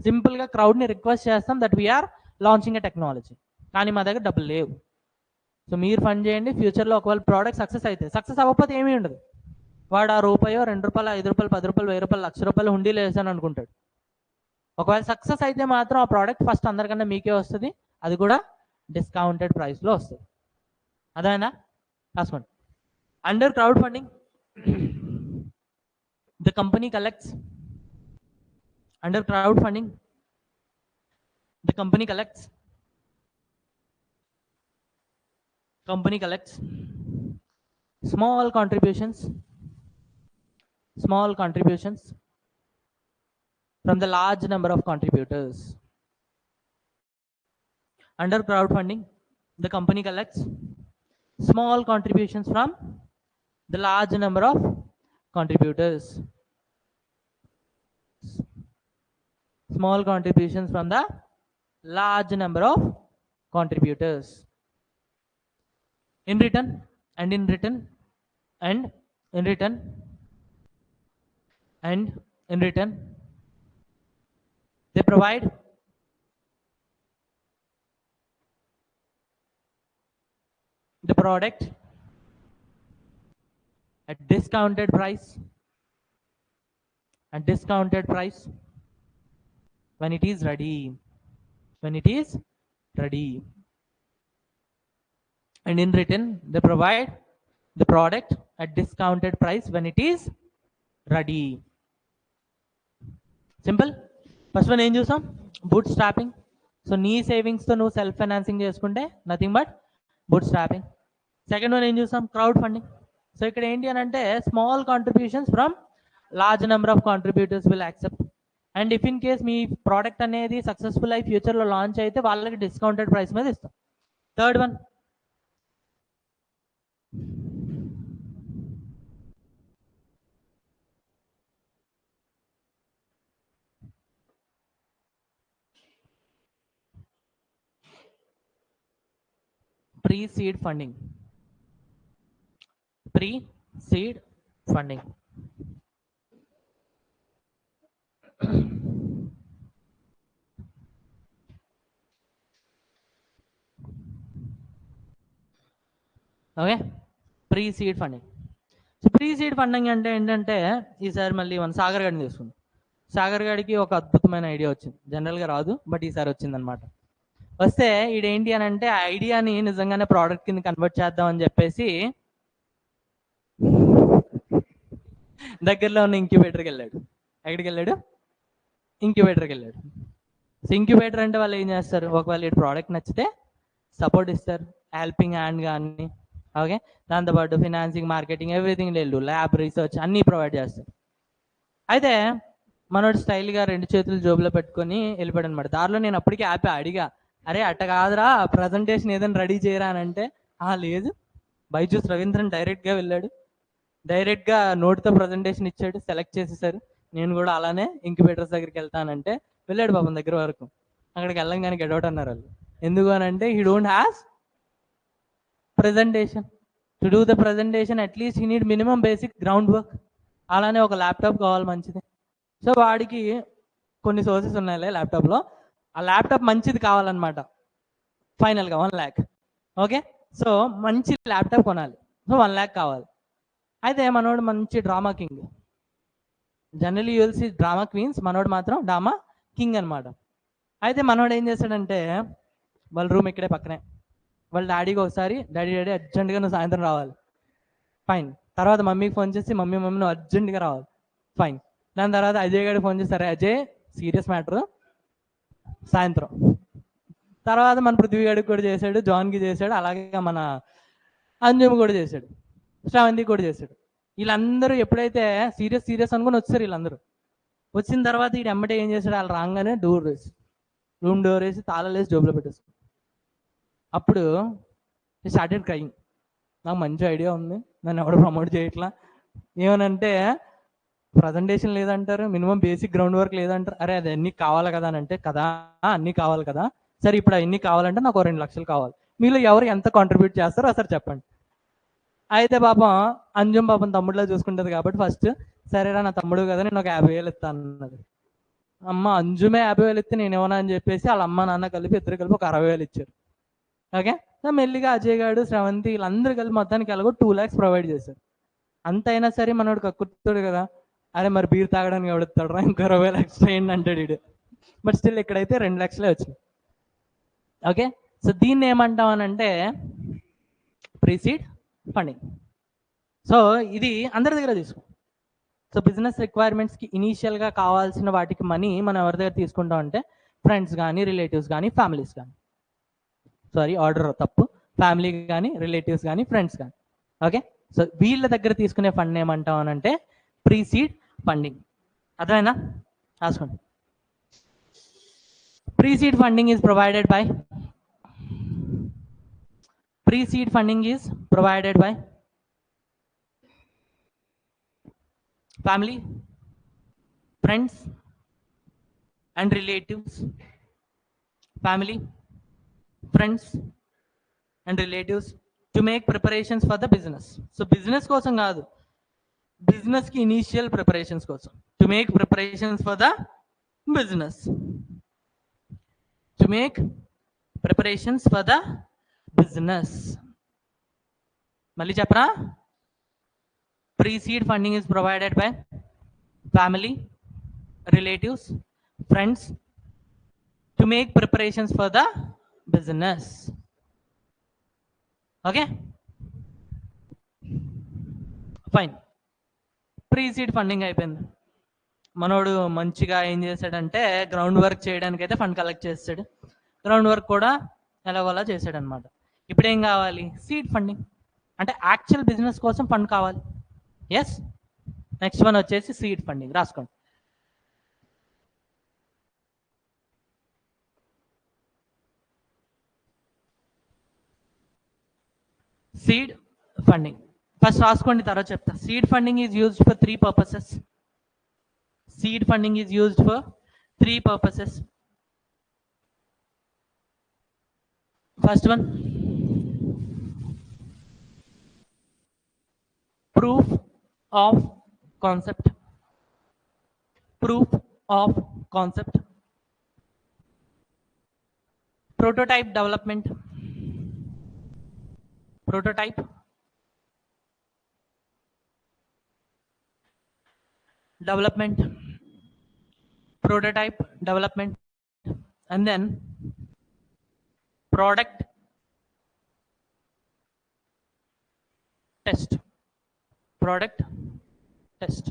సింపుల్గా క్రౌడ్ని రిక్వెస్ట్ చేస్తాం that we are launching a technology, కానీ మా దగ్గర డబ్బులు లేవు. సో మీరు ఫండ్ చేయండి, ఫ్యూచర్లో ఒకవేళ ప్రోడక్ట్ సక్సెస్ అయితే, సక్సెస్ అవ్వకపోతే ఏమీ ఉండదు. వాడు ఆ రూపాయో 2 రూపాయలు 5 రూపాయలు 10 రూపాయలు 1000 రూపాయలు 1,00,000 రూపాయలు హుండీలో వేసాను అనుకుంటాడు. ఒకవేళ సక్సెస్ అయితే మాత్రం ఆ ప్రోడక్ట్ ఫస్ట్ అందరికన్నా మీకే వస్తుంది, అది కూడా డిస్కౌంటెడ్ ప్రైస్లో వస్తుంది. అదేనా? రాసుకోండి. Under crowd funding the company collects, under crowdfunding the company collects small contributions from the large number of contributors. Under crowdfunding the company collects small contributions from the large number of contributors. Small contributions from the large number of contributors. In return, they provide the product at discounted price when it is ready. And in return they provide the product at discounted price when it is ready. Simple. First one ఏం చూసాం? Boot strapping. So నీ సేవింగ్స్తో నువ్వు self financing చేసుకుంటే nothing but boot strapping. Second one ఏం చూసాం? Crowd funding. So ఇక్కడ ఏంటి అని అంటే small contributions from large number of contributors will accept. And if in case me product అనేది సక్సెస్ఫుల్ అయి ఫ్యూచర్లో లాంచ్ అయితే వాళ్ళకి డిస్కౌంటెడ్ ప్రైస్ మీద ఇస్తాం. Third one pre-seed funding. Okay, pre-seed funding. So pre-seed funding అంటే ఏంటంటే ఈసారి మళ్ళీ మన సాగర్ గారిని తీసుకుందాం. సాగర్ గారికి ఒక అద్భుతమైన ఐడియా వచ్చింది. జనరల్గా రాదు, బట్ ఈసారి వచ్చిందనమాట. వస్తే ఈడేంటి అని అంటే ఆ ఐడియాని నిజంగానే ప్రోడక్ట్ కింద కన్వర్ట్ చేద్దామని చెప్పేసి దగ్గరలో ఉన్న ఇంక్యుబేటర్కి వెళ్ళాడు. ఎక్కడికి వెళ్ళాడు? ఇంక్యుబేటర్కి వెళ్ళాడు. సో ఇంక్యుబేటర్ అంటే వాళ్ళు ఏం చేస్తారు? ఒకవేళ ఈ ప్రోడక్ట్ నచ్చితే సపోర్ట్ ఇస్తారు, హెల్పింగ్ హ్యాండ్ కానీ ఓకే, దాంతోపాటు ఫినాన్సింగ్, మార్కెటింగ్, ఎవ్రీథింగ్ వెళ్ళు, ల్యాబ్, రీసెర్చ్ అన్నీ ప్రొవైడ్ చేస్తారు. అయితే మనోడు స్టైల్గా 2 చేతులు జోబులో పెట్టుకొని వెళ్ళిపోయాడు అనమాట. దారిలో నేను అప్పటికే ఆపి అడిగా, అరే అట్ట కాదురా ప్రజెంటేషన్ ఏదైనా రెడీ చేయరా అని అంటే, లేదు బైజూస్ రవీంద్రన్ డైరెక్ట్గా వెళ్ళాడు, డైరెక్ట్గా నోటితో ప్రజెంటేషన్ ఇచ్చాడు, సెలెక్ట్ చేసేసారు. నేను కూడా అలానే ఇంక్యుబేటర్స్ దగ్గరికి వెళ్తానంటే వెళ్ళాడు పాపం దగ్గర వరకు. అక్కడికి వెళ్ళంగానే గెట్అవుట్ అన్నారు వాళ్ళు. ఎందుకు అని అంటే he don't has presentation. To do the presentation, at least he need minimum basic groundwork. అలానే ఒక ల్యాప్టాప్ కావాలి మంచిది. సో వాడికి కొన్ని సోర్సెస్ ఉన్నాయిలే ల్యాప్టాప్లో, ఆ ల్యాప్టాప్ మంచిది కావాలన్నమాట. ఫైనల్గా 1 lakh. ఓకే, సో మంచి ల్యాప్టాప్ కొనాలి, సో 1 lakh కావాలి. అయితే మనోడు మంచి drama king. Generally you'll see drama queens, మనోడు మాత్రం డ్రామా కింగ్ అనమాట. అయితే మనోడు ఏం చేశాడంటే, వాళ్ళ రూమ్ ఇక్కడే పక్కనే, వాళ్ళ డాడీకి ఒకసారి డాడీ అర్జెంటుగా నువ్వు సాయంత్రం రావాలి, ఫైన్. తర్వాత మమ్మీకి ఫోన్ చేసి మమ్మీ నువ్వు అర్జెంటుగా రావాలి, ఫైన్. దాని తర్వాత అజయ్ గారికి ఫోన్ చేసి, సరే అజయ్ సీరియస్ మ్యాటర్ సాయంత్రం. తర్వాత మన పృథ్వీ గారికి కూడా చేశాడు, జాన్కి చేశాడు, అలాగే మన అంజుమ్ కూడా చేశాడు, శ్రావంతి కూడా చేశాడు. వీళ్ళందరూ ఎప్పుడైతే సీరియస్ అనుకుని వచ్చారు, వీళ్ళందరూ వచ్చిన తర్వాత ఈ ఎమ్మటే ఏం చేశాడు, వాళ్ళు రాగానే రూమ్ డోర్ వేసి తాళాలు వేసి జోబులో పెట్టేస్తాడు. అప్పుడు స్టార్టెడ్ క్రైయింగ్. నాకు మంచి ఐడియా ఉంది, నన్ను ఎవడు ప్రమోట్ చేయట్లా, ఏమనంటే ప్రజెంటేషన్ లేదంటారు, మినిమం బేసిక్ గ్రౌండ్ వర్క్ లేదంటారు, అరే అది అన్నీ కావాలి కదా అని అంటే, కదా అన్నీ కావాలి కదా, సరే ఇప్పుడు అన్నీ కావాలంటే నాకు 2 లక్షలు కావాలి, మీలో ఎవరు ఎంత కాంట్రిబ్యూట్ చేస్తారో అసలు చెప్పండి. అయితే పాపం అంజుమ్ పాపం తమ్ముడులో చూసుకుంటుంది కాబట్టి ఫస్ట్, సరేరా నా తమ్ముడు కదా నేను ఒక 50,000 ఇస్తాను అన్నది. అమ్మ అంజుమే 50,000 ఇస్తే నేను ఏమన్నా అని చెప్పేసి వాళ్ళ అమ్మ నాన్న కలిపి ఇద్దరు కలిపి ఒక 60,000 ఇచ్చారు. ఓకే, సో మెల్లిగా అజయ్ గారు, శ్రవంతి వీళ్ళందరూ కలిపి మొత్తానికి ఎలాగో 2 lakhs ప్రొవైడ్ చేశారు. అంత అయినా సరే మనోడు కక్కుతాడు కదా, అరే మరి బీర్ తాగడానికి ఎవడతాడు రా, ఇంకో 20 lakhs చేయండి అంటాడు వీడు. బట్ స్టిల్ ఇక్కడైతే 2 lakhsలే వచ్చినాయి. ఓకే, సో దీన్ని ఏమంటాం అని అంటే ప్రీసీడ్ ఫండింగ్. సో ఇది అందరి దగ్గర తీసుకో. సో బిజినెస్ రిక్వైర్మెంట్స్కి ఇనీషియల్గా కావాల్సిన వాటికి మనీ మనం ఎవరి దగ్గర తీసుకుంటాం అంటే ఫ్రెండ్స్ కానీ, రిలేటివ్స్ కానీ, ఫ్యామిలీస్ కానీ, సారీ ఆర్డర్ తప్పు, ఫ్యామిలీ కానీ, రిలేటివ్స్ కానీ, ఫ్రెండ్స్ కానీ. ఓకే, సో వీళ్ళ దగ్గర తీసుకునే ఫండ్ ఏమంటాం అని అంటే ప్రీసీడ్ ఫండింగ్. అర్థమైనా? రాసుకోండి. Pre-seed funding is provided by family, friends and relatives. Family, friends and relatives to make preparations for the business. So business కోసం కాదు, బిజినెస్ కి ఇనీషియల్ ప్రిపరేషన్స్ కోసం, to make preparations for the business, to make preparations for the business. మళ్ళీ చెప్పరా? Pre-seed funding is provided by family, relatives, friends to make preparations for the business. Okay, fine. Pre-seed funding అయిపోయింది. మనోడు మంచిగా ఏం చేశాడంటే ground work చేయడానికి అయితే fund collect చేస్తాడు, గ్రౌండ్ వర్క్ కూడా ఎలాగోలా చేశాడు అనమాట. ఇప్పుడు ఏం కావాలి? సీడ్ ఫండింగ్, అంటే యాక్చువల్ బిజినెస్ కోసం ఫండ్ కావాలి. ఎస్, నెక్స్ట్ వన్ వచ్చేసి సీడ్ ఫండింగ్. రాసుకోండి. సీడ్ ఫండింగ్ ఫస్ట్ రాసుకోండి, తర్వాత చెప్తా. Seed funding is used for 3 purposes. Seed funding is used for 3 purposes. First one, proof of concept. Proof of concept. Prototype development. Prototype development. Prototype development, and then product test. Product test.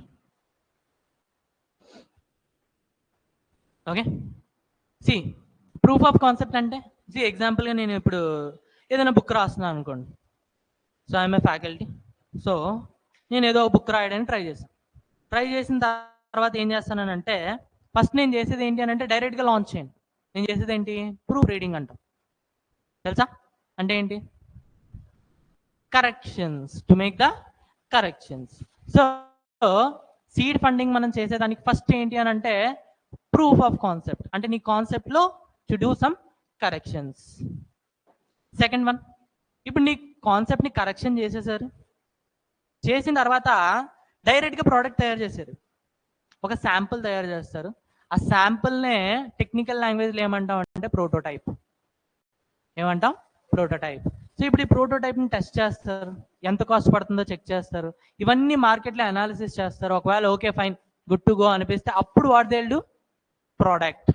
Okay, see, proof of concept అంటే see ఎగ్జాంపుల్గా నేను ఇప్పుడు ఏదైనా book రాస్తున్నాను అనుకోండి, so I'm a faculty. So నేను ఏదో ఒక బుక్ రాయడానికి ట్రై చేసిన తర్వాత ఏం చేస్తానంటే ఫస్ట్ నేను చేసేది ఏంటి అని అంటే డైరెక్ట్గా లాంచ్ చేయండి. నేను చేసేది ఏంటి, ప్రూఫ్ రీడింగ్ అంటాం. తెలుసా అంటే ఏంటి? Corrections, to make the corrections. So seed funding మనం చేసేదానికి ఫస్ట్ ఏంటి అని అంటే ప్రూఫ్ ఆఫ్ కాన్సెప్ట్, అంటే నీ కాన్సెప్ట్లో to do some corrections. Second one, ఇప్పుడు నీ కాన్సెప్ట్ని కరెక్షన్ చేసేసారు, చేసిన తర్వాత డైరెక్ట్గా ప్రోడక్ట్ తయారు చేశారు, ఒక శాంపుల్ తయారు చేస్తారు. ఆ శాంపుల్నే టెక్నికల్ లాంగ్వేజ్లో ఏమంటాం అంటే ప్రోటోటైప్. ఏమంటాం? ప్రోటోటైప్. సో ఇప్పుడు ఈ ప్రోటోటైప్ని టెస్ట్ చేస్తారు, ఎంత కాస్ట్ పడుతుందో చెక్ చేస్తారు, ఇవన్నీ మార్కెట్లో అనాలిసిస్ చేస్తారు. ఒకవేళ okay fine good to go అనిపిస్తే అప్పుడు what they will do product.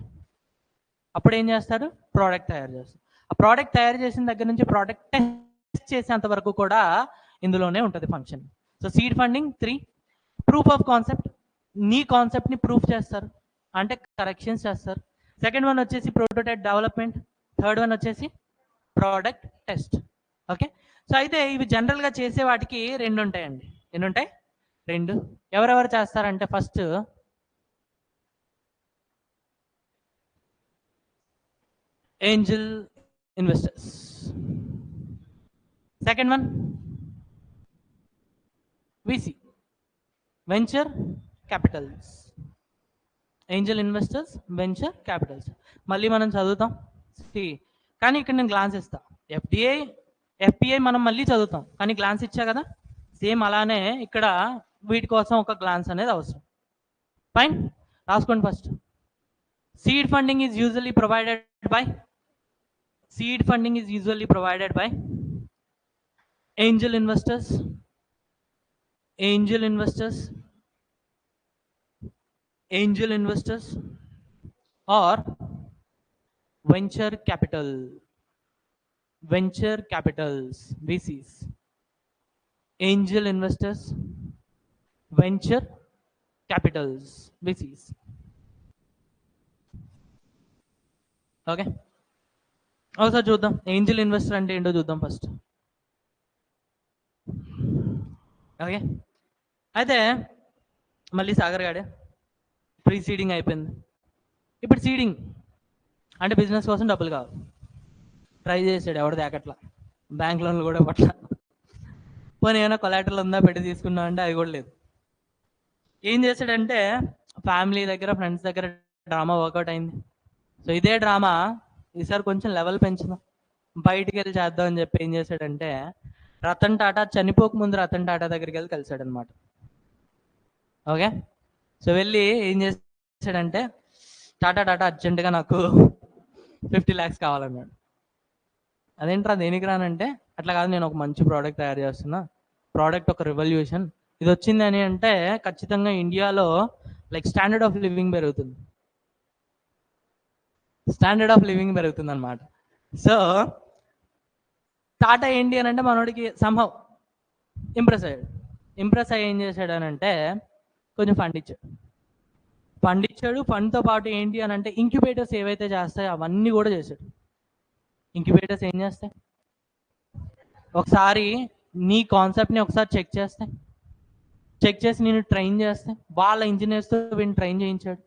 అప్పుడు ఏం చేస్తారు? ప్రోడక్ట్ తయారు చేస్తారు. ఆ ప్రోడక్ట్ తయారు చేసిన దగ్గర నుంచి ప్రోడక్ట్ టెస్ట్ చేసేంత వరకు కూడా ఇందులోనే ఉంటుంది function. So seed funding 3, proof of concept, నీ కాన్సెప్ట్ని ప్రూఫ్ చేస్తారు అంటే కరెక్షన్స్ చేస్తారు. సెకండ్ వన్ వచ్చేసి ప్రోటోటైప్ డెవలప్మెంట్, థర్డ్ వన్ వచ్చేసి ప్రోడక్ట్ టెస్ట్. ఓకే, సో అయితే ఇవి జనరల్గా చేసే వాటికి 2 ఉంటాయండి. ఎన్ని ఉంటాయి? 2. ఎవరెవరు చేస్తారంటే first Angel investors, second one VC venture Capitals. Angel investors, venture Capitals. మళ్ళీ మనం చదువుతాం కానీ ఇక్కడ నేను గ్లాన్స్ ఇస్తా. ఎఫ్డిఐ మనం మళ్ళీ చదువుతాం కానీ గ్లాన్స్ ఇచ్చా కదా, సేమ్ అలానే ఇక్కడ వీటి కోసం ఒక గ్లాన్స్ అనేది అవసరం. ఫైన్, రాసుకోండి first. Seed funding is usually provided by angel investors or venture capitals, VCs. Angel investors, venture capitals, VCs. Okay, ఒకసారి చూద్దాం ఏంజల్ ఇన్వెస్టర్ అంటే ఏంటో చూద్దాం ఫస్ట్. ఓకే, అయితే మళ్ళీ సాగర్ గాడే ప్రీ సీడింగ్ అయిపోయింది. ఇప్పుడు సీడింగ్ అంటే బిజినెస్ కోసం డబ్బులు కావాలి, ట్రై చేసాడు, ఎవడ దాకట్లా, బ్యాంక్ లోన్లు కూడా పట్ల, పోనీ ఏమైనా కొలాటరల్ ఉందా పెట్టి తీసుకున్నా అంటే అది కూడా లేదు. ఏం చేశాడంటే ఫ్యామిలీ దగ్గర, ఫ్రెండ్స్ దగ్గర డ్రామా వర్కౌట్ అయింది. సో ఇదే డ్రామా ఈసారి కొంచెం లెవెల్ పెంచుదాం, బయటికి వెళ్ళి చేద్దాం అని చెప్పి ఏం చేశాడంటే రతన్ టాటా చనిపోక ముందు రతన్ టాటా దగ్గరికి వెళ్ళి కలిశాడు అనమాట. ఓకే, సో వెళ్ళి ఏం చేశాడంటే టాటా అర్జెంటుగా నాకు 50 lakhs కావాలన్నాడు. అదేంట్రా దేనికి రానంటే అట్లా కాదు, నేను ఒక మంచి ప్రోడక్ట్ తయారు చేస్తున్నా, ప్రోడక్ట్ ఒక రెవల్యూషన్, ఇది వచ్చింది అని అంటే ఖచ్చితంగా ఇండియాలో లైక్ స్టాండర్డ్ ఆఫ్ లివింగ్ పెరుగుతుంది అనమాట. సో టాటా ఏంటి అని అంటే మనోడికి సంహవ్ ఇంప్రెస్ అయ్యి ఏం చేశాడు అని అంటే కొంచెం ఫండ్ ఇచ్చాడు. ఫండ్తో పాటు ఏంటి అని అంటే ఇంక్యుబేటర్స్ ఏవైతే చేస్తాయో అవన్నీ కూడా చేశాడు. ఇంక్యుబేటర్స్ ఏం చేస్తాయి, ఒకసారి నీ కాన్సెప్ట్ని ఒకసారి చెక్ చేసి నేను ట్రైన్ చేస్తే వాళ్ళ ఇంజనీర్స్తో వీడిని ట్రైన్ చేయించాడు.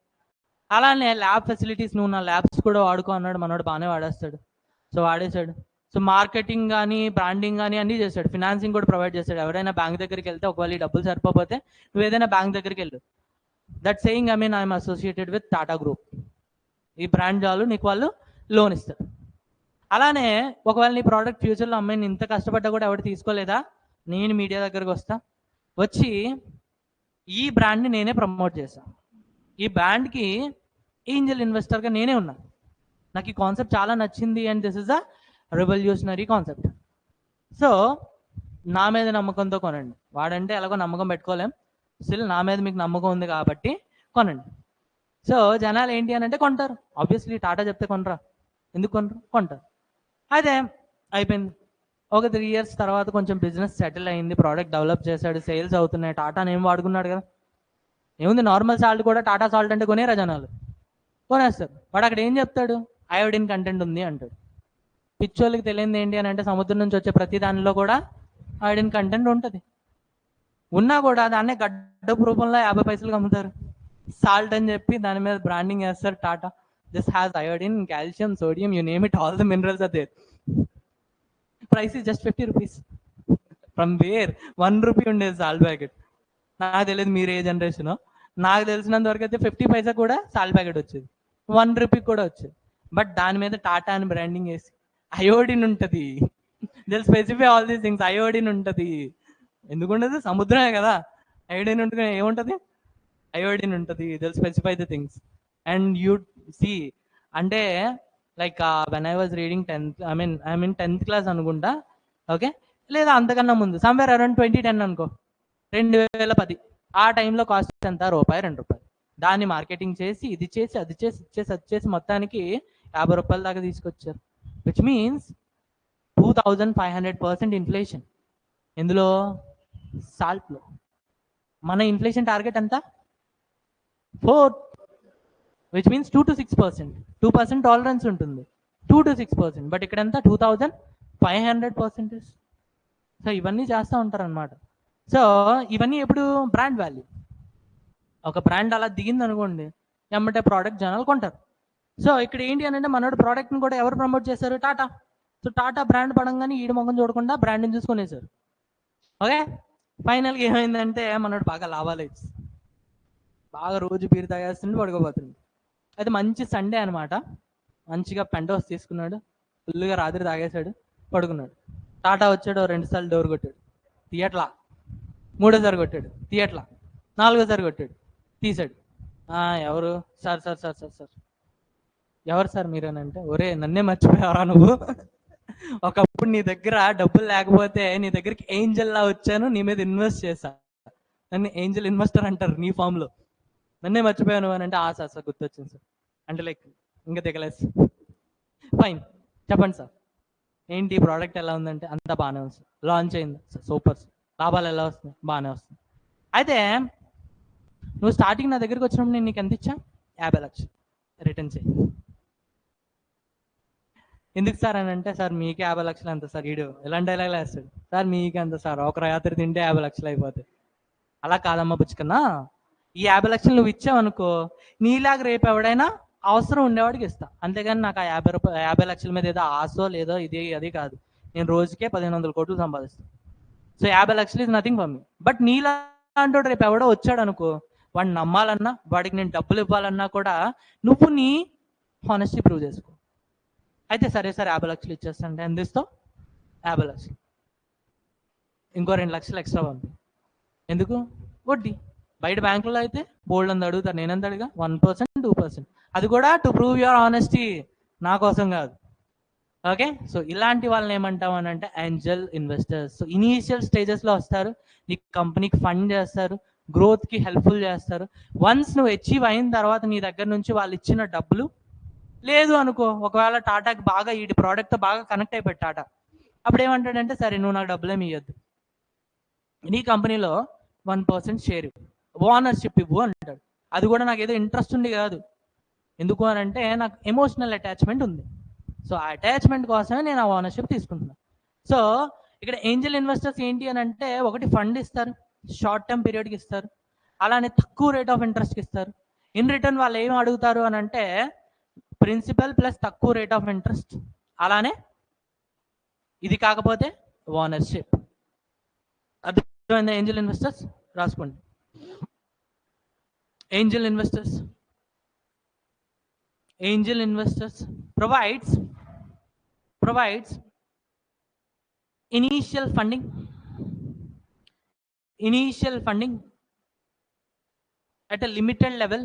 అలానే ల్యాబ్ ఫెసిలిటీస్, నువ్వు నా ల్యాబ్స్ కూడా వాడుకో అన్నాడు. మనోడు బాగానే వాడేస్తాడు. సో వాడేశాడు. సో మార్కెటింగ్ కానీ బ్రాండింగ్ కానీ అన్నీ చేశాడు, ఫినాన్సింగ్ కూడా ప్రొవైడ్ చేశాడు. ఎవరైనా బ్యాంక్ దగ్గరికి వెళ్తే ఒకవేళ ఈ డబ్బులు సరిపోతే నువ్వు ఏదైనా బ్యాంక్ దగ్గరికి వెళ్ళు, that saying I mean I'm associated with Tata group, ఈ బ్రాండ్ చాలు నీకు వాళ్ళు లోన్ ఇస్తారు. అలానే ఒకవేళ నీ ప్రోడక్ట్ ఫ్యూచర్లో అమ్మాయి ఇంత కష్టపడ్డా కూడా ఎవరు తీసుకోలేదా, నేను మీడియా దగ్గరకు వచ్చి ఈ బ్రాండ్ని నేనే ప్రమోట్ చేశాను, ఈ బ్రాండ్కి ఏంజల్ ఇన్వెస్టర్గా నేనే ఉన్నాను, నాకు ఈ కాన్సెప్ట్ చాలా నచ్చింది and this is a revolutionary concept. So నా మీద నమ్మకంతో కొనండి. వాడంటే ఎలాగో నమ్మకం పెట్టుకోలేం, స్టిల్ నా మీద మీకు నమ్మకం ఉంది కాబట్టి కొనండి. సో జనాలు ఏంటి అని అంటే కొంటారు, ఆబ్వియస్లీ టాటా చెప్తే కొనరా, ఎందుకు కొంటారు. అయితే అయిపోయింది. ఒక 3 years తర్వాత కొంచెం బిజినెస్ సెటిల్ అయింది, ప్రోడక్ట్ డెవలప్ చేశాడు, సేల్స్ అవుతున్నాయి. టాటాని ఏం వాడుకున్నాడు కదా, ఏముంది నార్మల్ సాల్ట్ కూడా టాటా సాల్ట్ అంటే కొనేరా జనాలు, కొనేస్తారు. వాడు అక్కడ ఏం చెప్తాడు, అయోడిన్ కంటెంట్ ఉంది అంటాడు. పిచ్చోళ్ళకి తెలియదు ఏంటి అని అంటే సముద్రం నుంచి వచ్చే ప్రతి దానిలో కూడా అయోడిన్ కంటెంట్ ఉంటుంది. ఉన్నా కూడా దాన్నే గడ్డపు రూపంలో 50 పైసలు అమ్ముతారు. సాల్ట్ అని చెప్పి దాని మీద బ్రాండింగ్ వేస్తారు. Tata this has iodine, calcium, sodium, you name it, all the minerals are there. Price is just 50 rupees. From where 1 rupee ఉండేది సాల్ట్ ప్యాకెట్. నాకు తెలియదు మీరు ఏ జనరేషన్. నాకు తెలిసినంత వరకు అయితే 50 పైసా కూడా సాల్ట్ ప్యాకెట్ వచ్చేది, 1 రూపీ కూడా వచ్చేది. బట్ దాని మీద టాటా అని బ్రాండింగ్ వేసి అయోడిన్ ఉంటుంది. They'll specify all these things. Iodine ఉంటుంది. ఎందుకుండదు? సముద్రమే కదా. అయోడిన్ ఉంటుంది, ఏముంటుంది? అయోడిన్ ఉంటుంది. They'll specify the things and you see. అంటే like when I was reading 10th, I mean 10th class అనుకుంటా, ఓకే, లేదా అంతకన్నా ముందు, సమ్వేర్ అరౌండ్ 2010 అనుకో, 2010. ఆ టైంలో కాస్ట్ ఎంత? రూపాయి, 2 రూపాయలు. దాన్ని మార్కెటింగ్ చేసి ఇది చేసి అది చేసి అది చేసి మొత్తానికి 50 రూపాయల దాకా తీసుకొచ్చారు. Which means 2500% inflation. ఎందులో? సాల్ట్లో. మన ఇన్ఫ్లేషన్ టార్గెట్ ఎంత? 4, విచ్ మీన్స్ 2 to 6%. 2% టాలరెన్స్ ఉంటుంది, 2 to 6%. బట్ ఇక్కడ ఎంత? 2500%. సో ఇవన్నీ చేస్తూ ఉంటారు అనమాట. సో ఇవన్నీ ఎప్పుడు? Brand value. ఒక బ్రాండ్ అలా దిగింది అనుకోండి, ఎమ్మటే ప్రోడక్ట్ జనాలు కొంటారు. సో ఇక్కడ ఏంటి అని అంటే, మనోడు ప్రోడక్ట్ని కూడా ఎవరు ప్రమోట్ చేశారు? టాటా. సో టాటా బ్రాండ్ పడంగానే ఈడు మొఖం చూడకుండా బ్రాండ్ని చూసుకునేసారు. ఓకే, ఫైనల్గా ఏమైందంటే మనోడు బాగా లాభాలు ఇచ్చి బాగా రోజు బీరు తాగేస్తుండే, పడుకోబోతుంది. అయితే మంచి సండే అనమాట, మంచిగా పెంటోస్ తీసుకున్నాడు, ఫుల్గా రాత్రి తాగేశాడు, పడుకున్నాడు. టాటా వచ్చాడు, 2 సార్లు డోర్ కొట్టాడు, తీయట్లా. 3ఓసారి కొట్టాడు, తీయట్లా. 4ఓసారి కొట్టాడు, తీసాడు. ఎవరు? Sir sir sir sir sir ఎవరు సార్ మీరు అని అంటే, ఒరే నన్నే మర్చిపోయావరా నువ్వు? ఒకప్పుడు నీ దగ్గర డబ్బులు లేకపోతే నీ దగ్గరికి ఏంజల్లా వచ్చాను, నీ మీద ఇన్వెస్ట్ చేశా, నన్ను ఏంజల్ ఇన్వెస్టర్ అంటారు నీ ఫామ్లో. నన్నే మర్చిపోయాను అని అంటే, సార్ సార్ గుర్తొచ్చింది సార్ అంటే, లైక్ ఇంకా దిగలేదు. ఫైన్, చెప్పండి సార్ ఏంటి ప్రోడక్ట్ ఎలా ఉందంటే, అంతా బాగానే ఉంది సార్, లాంచ్ అయింది సార్, సూపర్ సార్, లాభాలు ఎలా వస్తున్నాయి? బాగానే వస్తుంది. అయితే నువ్వు స్టార్టింగ్ నా దగ్గరికి వచ్చినప్పుడు నేను నీకు ఎంత ఇచ్చా? 50 లక్షలు. రిటర్న్ చేయి. ఎందుకు సార్ అని అంటే, సార్ మీకు 50 లక్షలు ఎంత సార్? ఈడు ఎలాంటి డైలాగ్లు వేస్తాడు, సార్ మీకు ఎంత సార్, ఒక రాత్రి తింటే 50 లక్షలు అయిపోతాయి. అలా కాదమ్మా బుచ్చుకన్నా, ఈ 50 లక్షలు నువ్వు ఇచ్చావనుకో, నీలాగా రేపు ఎవడైనా అవసరం ఉండేవాడికి ఇస్తా. అంతేగాని నాకు ఆ 50 లక్షల మీద ఏదో ఆశో లేదో ఇది అది కాదు. నేను రోజుకే 1500 కోట్లు సంపాదిస్తాను. సో 50 లక్షలు is nothing for me. But నీలాంటి రేపు ఎవడో వచ్చాడు అనుకో, వాడిని నమ్మాలన్నా, వాడికి నేను డబ్బులు ఇవ్వాలన్నా కూడా నువ్వు నీ హానెస్టీ ప్రూవ్ చేసుకో. అయితే సరే సార్ 50 లక్షలు ఇచ్చేస్తాను, ఎంత ఇస్తావు? 50 లక్షలు. ఇంకో 2 లక్షలు ఎక్స్ట్రా పంపి. ఎందుకు? వడ్డీ. బయట బ్యాంకులో అయితే బోల్డ్ అంత అడుగుతారు, నేనంత అడిగా 1%, 2%. అది కూడా టు ప్రూవ్ యువర్ ఆనెస్టీ, నా కోసం కాదు. ఓకే, సో ఇలాంటి వాళ్ళని ఏమంటాం అని అంటే ఏంజల్ ఇన్వెస్టర్స్. సో ఇనీషియల్ స్టేజెస్లో వస్తారు, నీ కంపెనీకి ఫండ్ చేస్తారు, గ్రోత్కి హెల్ప్ఫుల్ చేస్తారు. వన్స్ నువ్వు అచీవ్ అయిన తర్వాత నీ దగ్గర నుంచి వాళ్ళు ఇచ్చిన డబ్బులు లేదు అనుకో, ఒకవేళ టాటాకి బాగా ఈ ప్రోడక్ట్తో బాగా కనెక్ట్ అయిపోయాడు టాటా, అప్పుడు ఏమంటాడంటే, సరే నువ్వు నాకు డబ్బులేమి ఇవ్వద్దు, నీ కంపెనీలో 1% షేర్ ఓనర్షిప్ ఇవ్వు అంటాడు. అది కూడా నాకు ఏదో ఇంట్రెస్ట్ ఉంది కాదు. ఎందుకు అని అంటే నాకు ఎమోషనల్ అటాచ్మెంట్ ఉంది. సో ఆ అటాచ్మెంట్ కోసమే నేను ఆ ఓనర్షిప్ తీసుకుంటున్నాను. సో ఇక్కడ ఏంజల్ ఇన్వెస్టర్స్ ఏంటి అని అంటే, ఒకటి ఫండ్ ఇస్తారు, షార్ట్ టర్మ్ పీరియడ్కి ఇస్తారు, అలానే తక్కువ రేట్ ఆఫ్ ఇంట్రెస్ట్కి ఇస్తారు. ఇన్ రిటర్న్ వాళ్ళు ఏం అడుగుతారు అని అంటే, ప్రిన్సిపల్ ప్లస్ తక్కువ రేట్ ఆఫ్ ఇంట్రెస్ట్, అలానే ఇది కాకపోతే ఓనర్షిప్. అర్థమైందా? ఏంజల్ ఇన్వెస్టర్స్ రాసుకోండి. Angel investors provides initial funding at a limited level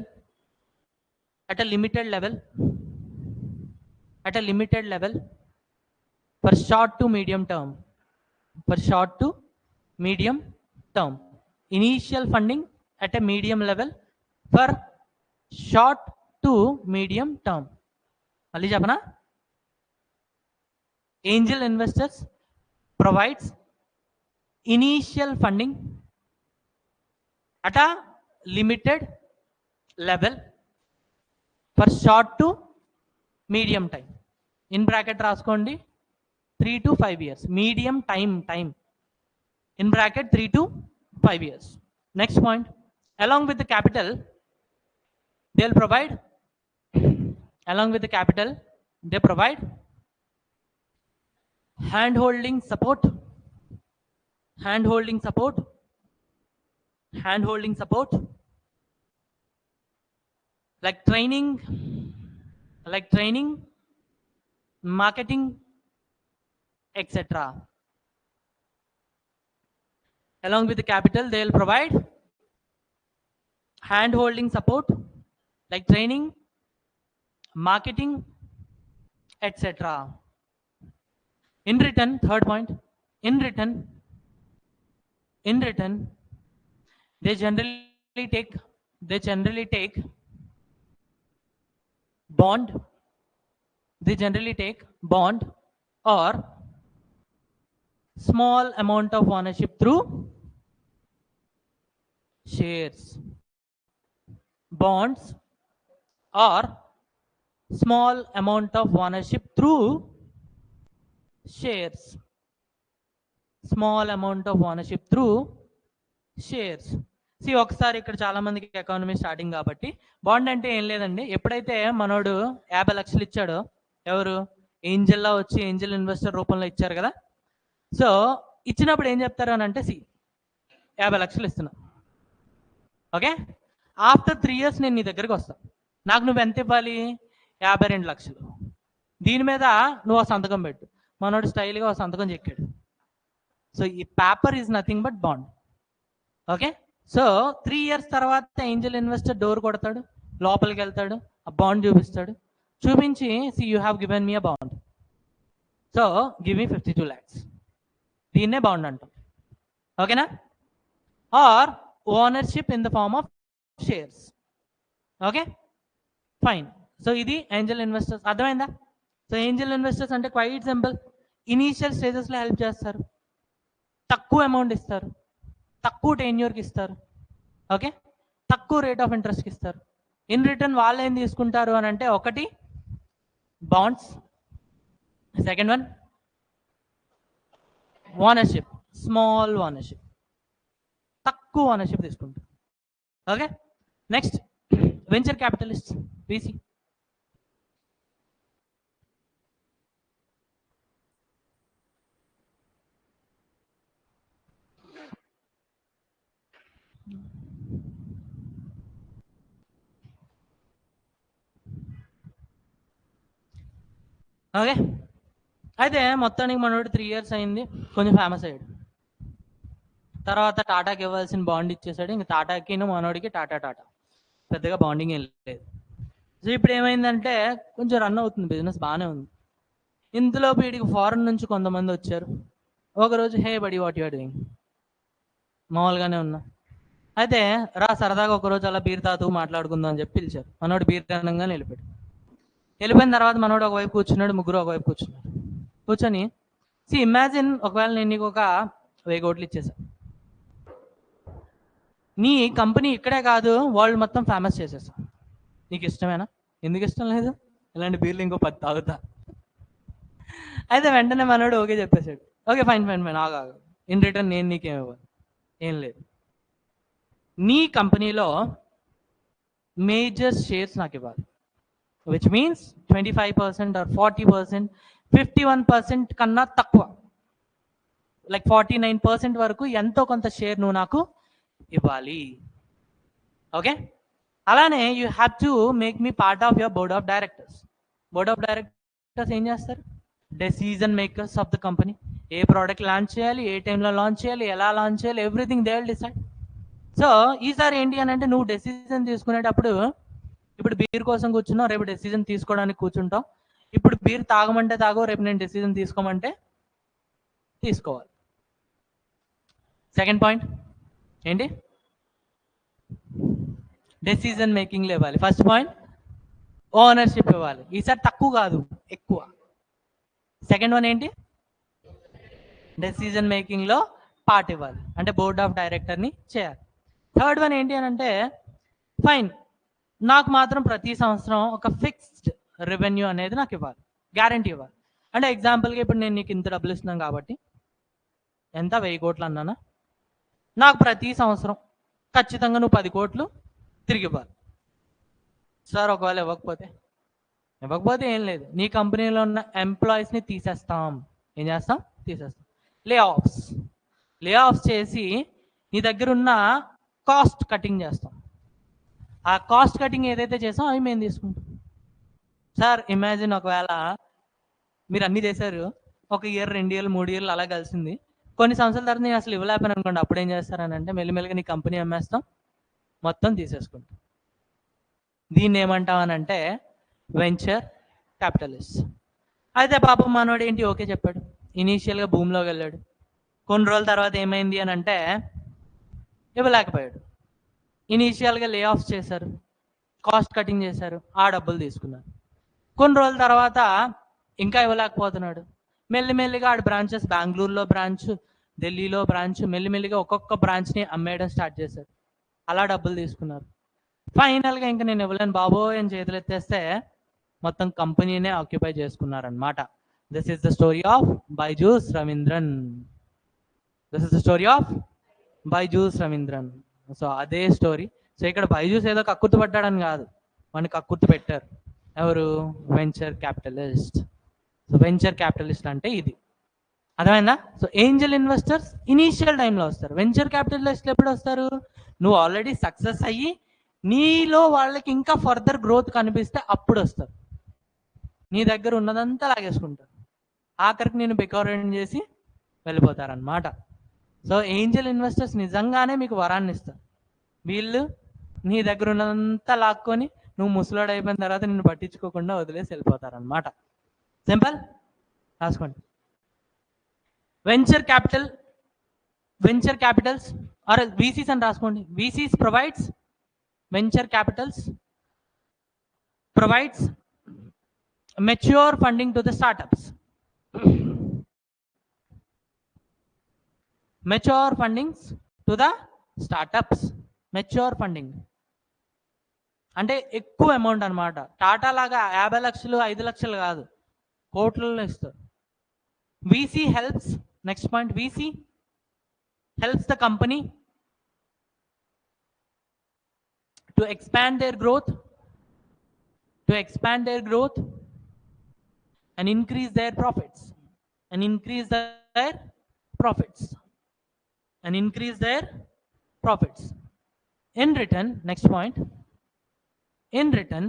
for short to medium term. Initial funding at a medium level for short to medium term. మళ్ళీ చెప్పనా? Angel investors provides initial funding at a limited level for short to medium time. In bracket రాసుకోండి, 3 to 5 years. Medium time in bracket 3 to 5 years. Next point, along with the capital they'll provide, along with the capital they provide hand-holding support, hand-holding support, hand-holding support, like training, marketing, etc. Along with the capital they'll provide hand-holding support like training, marketing, etc. In return, third point, in return they generally take bond, or small amount of ownership through shares, bonds or small amount of ownership through shares, small amount of ownership through shares. See ఒకసారి ఇక్కడ చాలా మందికి economy starting కాబట్టి bond అంటే ఏం లేదండి, ఎప్పుడైతే మనోడు 50 లక్షలు ఇచ్చాడో, ఎవరు ఏంజల్లా వచ్చి ఏంజల్ ఇన్వెస్టర్ రూపంలో ఇచ్చారు కదా, సో ఇచ్చినప్పుడు ఏం చెప్తారు అని అంటే 50 లక్షలు ఇస్తున్నా, ఓకే, ఆఫ్టర్ 3 years నేను నీ దగ్గరికి వస్తాను, నాకు నువ్వు ఎంత ఇవ్వాలి, 52 లక్షలు, దీని మీద నువ్వు సంతకం పెట్టు. మనోడు స్టైల్గా సంతకం చెక్కాడు. సో ఈ paper is nothing but bond. Okay, so 3 years తర్వాత ఏంజల్ ఇన్వెస్టర్ డోర్ కొడతాడు, లోపలికి వెళ్తాడు, ఆ బాండ్ చూపిస్తాడు, చూపించి you have given me a bond, so give me 52 lakhs, దీన్నే బాండ్ అంటాం. ఓకేనా, or ownership in the form of shares. Okay fine. So ఇది ఏంజల్ ఇన్వెస్టర్స్, అర్థమైందా? సో ఏంజల్ ఇన్వెస్టర్స్ అంటే క్వైట్ సింపుల్, ఇనీషియల్ స్టేజెస్లో హెల్ప్ చేస్తారు, తక్కువ అమౌంట్ ఇస్తారు, తక్కువ టెన్యూర్కి ఇస్తారు, ఓకే, తక్కువ రేట్ ఆఫ్ ఇంట్రెస్ట్కి ఇస్తారు. ఇన్ రిటర్న్ వాళ్ళు ఏం తీసుకుంటారు అని అంటే, ఒకటి bonds, second one ownership, small ownership, తక్కువ ఓనర్షిప్ తీసుకుంటారు. Okay, next venture capitalist, VC. Okay, అయితే మొత్తానికి మనోడు 3 years అయింది, కొంచెం ఫేమస్ అయ్యాడు, తర్వాత టాటాకి ఇవ్వాల్సిన బాండ్ ఇచ్చేసాడు. ఇంకా టాటాకి మనోడికి టాటా పెద్దగా బాండింగ్ ఏం లేదు. సో ఇప్పుడు ఏమైందంటే కొంచెం రన్ అవుతుంది బిజినెస్, బాగానే ఉంది. ఇందులో వీడికి ఫారెన్ నుంచి కొంతమంది వచ్చారు. ఒకరోజు హే బడి వాట్ యు ఆర్ డూయింగ్, మామూలుగానే ఉన్నా, అయితే రా సరదాగా ఒకరోజు అలా బీర్ తాతూ మాట్లాడుకుందాం అని చెప్పి పిలిచారు. మనోడు బీర్ అనగానే వెళ్ళిపోయిన తర్వాత మనోడు ఒకవైపు కూర్చున్నాడు, ముగ్గురు ఒకవైపు కూర్చున్నారు. కూర్చొని ఇమాజిన్ ఒకవేళ నేను నీకు ఒక 1000 కోట్లు ఇచ్చేసాను, నీ కంపెనీ ఇక్కడే కాదు వరల్డ్ మొత్తం ఫేమస్ చేసేసాం, నీకు ఇష్టమేనా? ఎందుకు ఇష్టం లేదు, ఇలాంటి బీర్లు ఇంకో 10 తాగుతా. అయితే వెంటనే మనోడు ఓకే చెప్పేశాడు. Okay fine Agha, in return నేను నీకేం ఇవ్వాలి, ఏం లేదు, నీ కంపెనీలో మేజర్ షేర్స్ నాకు ఇవ్వాలి, విచ్ మీన్స్ 25% ఆర్ 40%, 51% కన్నా తక్కువ, లైక్ 49% వరకు ఎంతో కొంత షేర్ నువ్వు నాకు ఇవ్వాలి. ఓకే, అలానే you have to make me part of your board of directors. Board of directors ఏం చేస్తారు? Decision makers of the company. A product launch చేయాలి, ఏ టైంలో లాంచ్ చేయాలి, ఎలా లాంచ్ చేయాలి, everything they will decide. So ఈసారి ఏంటి అని అంటే, నువ్వు డెసిజన్ తీసుకునేటప్పుడు, ఇప్పుడు బీర్ కోసం కూర్చున్నావు, రేపు డెసిజన్ తీసుకోవడానికి కూర్చుంటావు. ఇప్పుడు బీర్ తాగమంటే తాగో, రేపు నేను డెసిజన్ తీసుకోమంటే తీసుకోవాలి. సెకండ్ పాయింట్ ఏంటి? డెసిజన్ మేకింగ్లో ఇవ్వాలి. ఫస్ట్ పాయింట్ ఓనర్షిప్ ఇవ్వాలి, ఈసారి తక్కువ కాదు ఎక్కువ. సెకండ్ వన్ ఏంటి? డెసిజన్ మేకింగ్లో పార్ట్ ఇవ్వాలి, అంటే బోర్డ్ ఆఫ్ డైరెక్టర్ని చేయాలి. థర్డ్ వన్ ఏంటి అని అంటే, ఫైన్, నాకు మాత్రం ప్రతి సంవత్సరం ఒక ఫిక్స్డ్ రెవెన్యూ అనేది నాకు ఇవ్వాలి, గ్యారంటీ ఇవ్వాలి. అంటే ఎగ్జాంపుల్గా ఇప్పుడు నేను నీకు ఇంత డబ్బులు ఇస్తున్నాను కాబట్టి, ఎంత 1000 కోట్లు అన్నానా, నాకు ప్రతి సంవత్సరం ఖచ్చితంగా నువ్వు 10 కోట్లు తిరిగి ఇవ్వాలి. సార్ ఒకవేళ ఇవ్వకపోతే ఏం లేదు, నీ కంపెనీలో ఉన్న ఎంప్లాయీస్ని తీసేస్తాం. ఏం చేస్తాం? తీసేస్తాం. లే ఆఫ్స్ చేసి నీ దగ్గర ఉన్న కాస్ట్ కటింగ్ చేస్తాం. ఆ కాస్ట్ కటింగ్ ఏదైతే చేసాం అవి మేము తీసుకుంటాం. సార్ ఇమాజిన్ ఒకవేళ మీరు అన్నీ చేశారు, 1 ఇయర్ 2 ఇయర్లు 3 ఇయర్లు అలా కలిసింది, కొన్ని సంవత్సరాల తర్వాత నేను అసలు ఇవ్వలేకపోయాను అనుకోండి, అప్పుడు ఏం చేస్తారని అంటే మెల్లిమెల్లిగా నీ కంపెనీ అమ్మేస్తాం, మొత్తం తీసేసుకుంటాం. దీన్ని ఏమంటామనంటే వెంచర్ క్యాపిటలిస్ట్. అయితే పాపం మనోడు ఏంటి ఓకే చెప్పాడు, ఇనీషియల్గా భూమిలోకి వెళ్ళాడు. కొన్ని రోజుల తర్వాత ఏమైంది అని అంటే ఇవ్వలేకపోయాడు. ఇనీషియల్గా లే ఆఫ్స్ చేశారు, కాస్ట్ కటింగ్ చేశారు, ఆ డబ్బులు తీసుకున్నారు. కొన్ని రోజుల తర్వాత ఇంకా ఇవ్వలేకపోతున్నాడు. మెల్లిమెల్లిగా ఆడు బ్రాంచెస్, బెంగళూరులో బ్రాంచ్, ఢిల్లీలో బ్రాంచ్, మెల్లిమెల్లిగా ఒక్కొక్క బ్రాంచ్ని అమ్మేయడం స్టార్ట్ చేశారు. అలా డబ్బులు తీసుకున్నారు. ఫైనల్గా ఇంకా నేను ఇవ్వలేను బాబోయ్ అని చేతులు ఎత్తేస్తే మొత్తం కంపెనీనే ఆక్యుపై చేసుకున్నారనమాట. This is the story of Byju's Raveendran. So అదే స్టోరీ. సో ఇక్కడ బైజూస్ ఏదో కక్కుర్తి పడ్డాడని కాదు, మనకి కక్కుర్తి పెట్టారు ఎవరు? Venture capitalist. So venture capitalist అంటే ఇది, అర్థమైందా? సో ఏంజల్ ఇన్వెస్టర్స్ ఇనీషియల్ టైంలో వస్తారు. వెంచర్ క్యాపిటలిస్ట్లు ఎప్పుడు వస్తారు? నువ్వు ఆల్రెడీ సక్సెస్ అయ్యి నీలో వాళ్ళకి ఇంకా ఫర్దర్ గ్రోత్ కనిపిస్తే అప్పుడు వస్తారు. నీ దగ్గర ఉన్నదంతా లాగేసుకుంటారు, ఆఖరికి నేను బెకారెంట్ చేసి వెళ్ళిపోతారనమాట. సో ఏంజల్ ఇన్వెస్టర్స్ నిజంగానే మీకు వరాన్ని ఇస్తారు. వీళ్ళు నీ దగ్గర ఉన్నదంతా లాక్కొని నువ్వు ముసలాడు అయిపోయిన తర్వాత నిన్ను పట్టించుకోకుండా వదిలేసి వెళ్ళిపోతారనమాట. సింపుల్, రాసుకోండి. వెంచర్ క్యాపిటల్స్ ఆర్ VCs అని రాసుకోండి. VCs provides, venture Capitals provides mature funding to the startups. Mature fundings to the startups. Mature funding అంటే ఎక్కువ అమౌంట్ అనమాట. టాటా లాగా 50 లక్షలు 5 లక్షలు కాదు, కోట్లలో ఇస్తారు. VC helps, next point, VC helps the company to expand their growth and increase their profits. In return, next point, in return,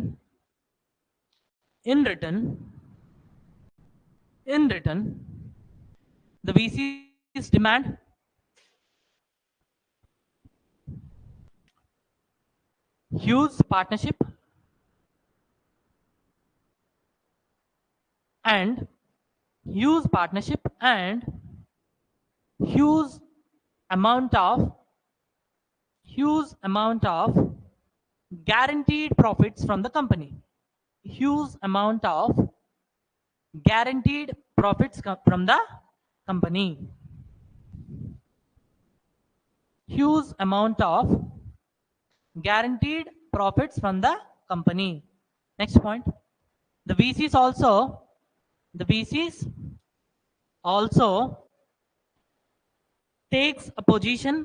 the VCs demand huge partnership and huge amount of guaranteed profits from the company. Huge amount of guaranteed profits from the company. Huge amount of guaranteed profits from the company. Next point, the VCs also takes a position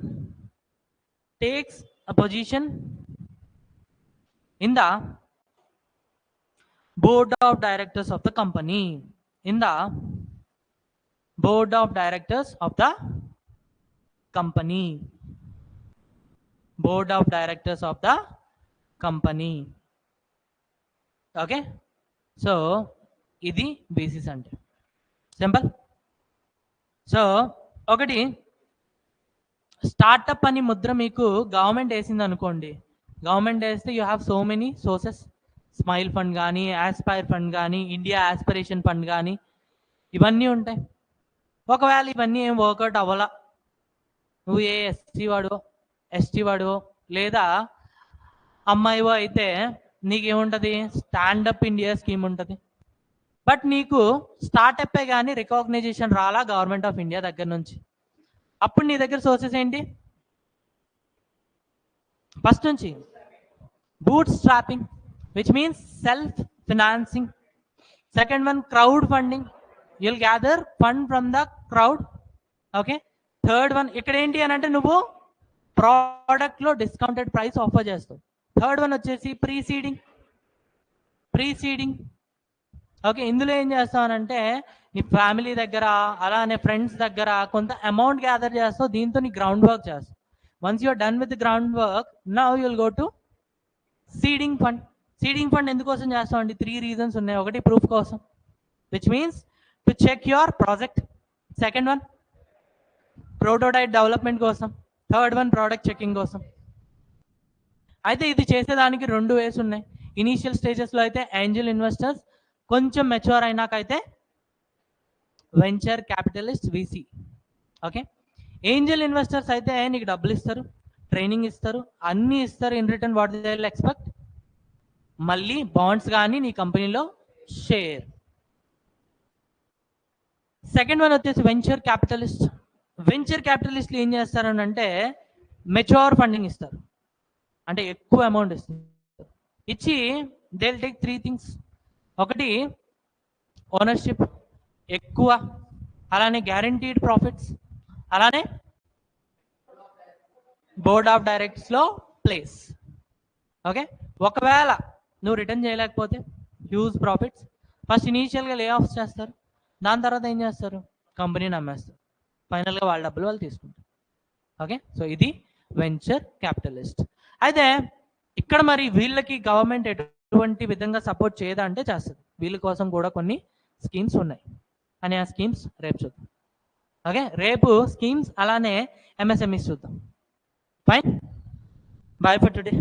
in the board of directors of the company. Okay, so ఇది basis అంటే simple. So ఒకటి, startup అని ముద్ర మీకు government వేసింది అనుకోండి. Government వేస్తే you have so many sources, smile fund కానీ, Aspire fund కానీ, ఇండియా ఆస్పిరేషన్ ఫండ్ కానీ, ఇవన్నీ ఉంటాయి. ఒకవేళ ఇవన్నీ ఏం వర్కౌట్ అవ్వాలా, నువ్వు ఏ ఎస్టీ వాడువో లేదా అమ్మాయివో అయితే నీకేముంటుంది? స్టాండప్ ఇండియా స్కీమ్ ఉంటుంది. బట్ నీకు స్టార్టప్పే కానీ రికగ్నైజేషన్ రాలా గవర్నమెంట్ ఆఫ్ ఇండియా దగ్గర నుంచి. అప్పుడు నీ దగ్గర సోర్సెస్ ఏంటి? ఫస్ట్ నుంచి boot strapping, which means self financing. Second one crowd funding, you'll gather fund from the crowd. Okay, third one ఇక్కడ ఏంటి అని అంటే నువ్వు ప్రోడక్ట్లో డిస్కౌంటెడ్ ప్రైస్ ఆఫర్ చేస్తావు. థర్డ్ వన్ వచ్చేసి ప్రీసీడింగ్. ఓకే, ఇందులో ఏం చేస్తావనంటే నీ ఫ్యామిలీ దగ్గర అలానే ఫ్రెండ్స్ దగ్గర కొంత అమౌంట్ గ్యాదర్ చేస్తావు, దీంతో నీ గ్రౌండ్ వర్క్ చేస్తావు. Once you're done with ground work, now you'll go to seeding fund. Seeding fund ఎందుకోసం చేస్తాం అండి? 3 రీజన్స్ ఉన్నాయి. ఒకటి ప్రూఫ్ కోసం, which means to check your project. Second one prototype development కోసం. థర్డ్ వన్ ప్రోడక్ట్ చెకింగ్ కోసం. అయితే ఇది చేసేదానికి 2 వేస్ ఉన్నాయి. ఇనీషియల్ స్టేజెస్లో అయితే ఏంజల్ ఇన్వెస్టర్స్, కొంచెం మెచ్యూర్ అయినాకైతే venture capitalist VC. Okay, angel investors అయితే నీకు డబ్బులు ఇస్తారు, ట్రైనింగ్ ఇస్తారు, అన్నీ ఇస్తారు. In return what they will expect? మళ్ళీ బాండ్స్ కానీ నీ కంపెనీలో షేర్. సెకండ్ వన్ వచ్చేసి వెంచర్ క్యాపిటలిస్ట్. వెంచర్ క్యాపిటలిస్ట్లు ఏం చేస్తారని అంటే మెచ్యూర్ ఫండింగ్ ఇస్తారు, అంటే ఎక్కువ అమౌంట్ ఇస్తారు. ఇచ్చి దే విల్ టేక్ 3 థింగ్స్. ఒకటి ఓనర్షిప్ ఎక్కువ, అలానే గ్యారంటీడ్ ప్రాఫిట్స్, అలానే బోర్డ్ ఆఫ్ డైరెక్టర్స్లో ప్లేస్. ఓకే, ఒకవేళ నువ్వు రిటర్న్ చేయలేకపోతే హ్యూజ్ ప్రాఫిట్స్. ఫస్ట్ ఇనీషియల్గా లే ఆఫ్స్ చేస్తారు, దాని తర్వాత ఏం చేస్తారు? కంపెనీని అమ్మేస్తారు, ఫైనల్గా వాళ్ళ డబ్బులు వాళ్ళు తీసుకుంటారు. ఓకే, సో ఇది వెంచర్ క్యాపిటలిస్ట్. అయితే ఇక్కడ మరి వీళ్ళకి గవర్నమెంట్ ఎటువంటి విధంగా సపోర్ట్ చేయదా అంటే చేస్తుంది. వీళ్ళ కోసం కూడా కొన్ని స్కీమ్స్ ఉన్నాయి, అని ఆ స్కీమ్స్ రేపు చూద్దాం. ఓకే, రేపు స్కీమ్స్ అలానే ఎంఎస్ఎంఈస్ చూద్దాం. Fine, bye for today.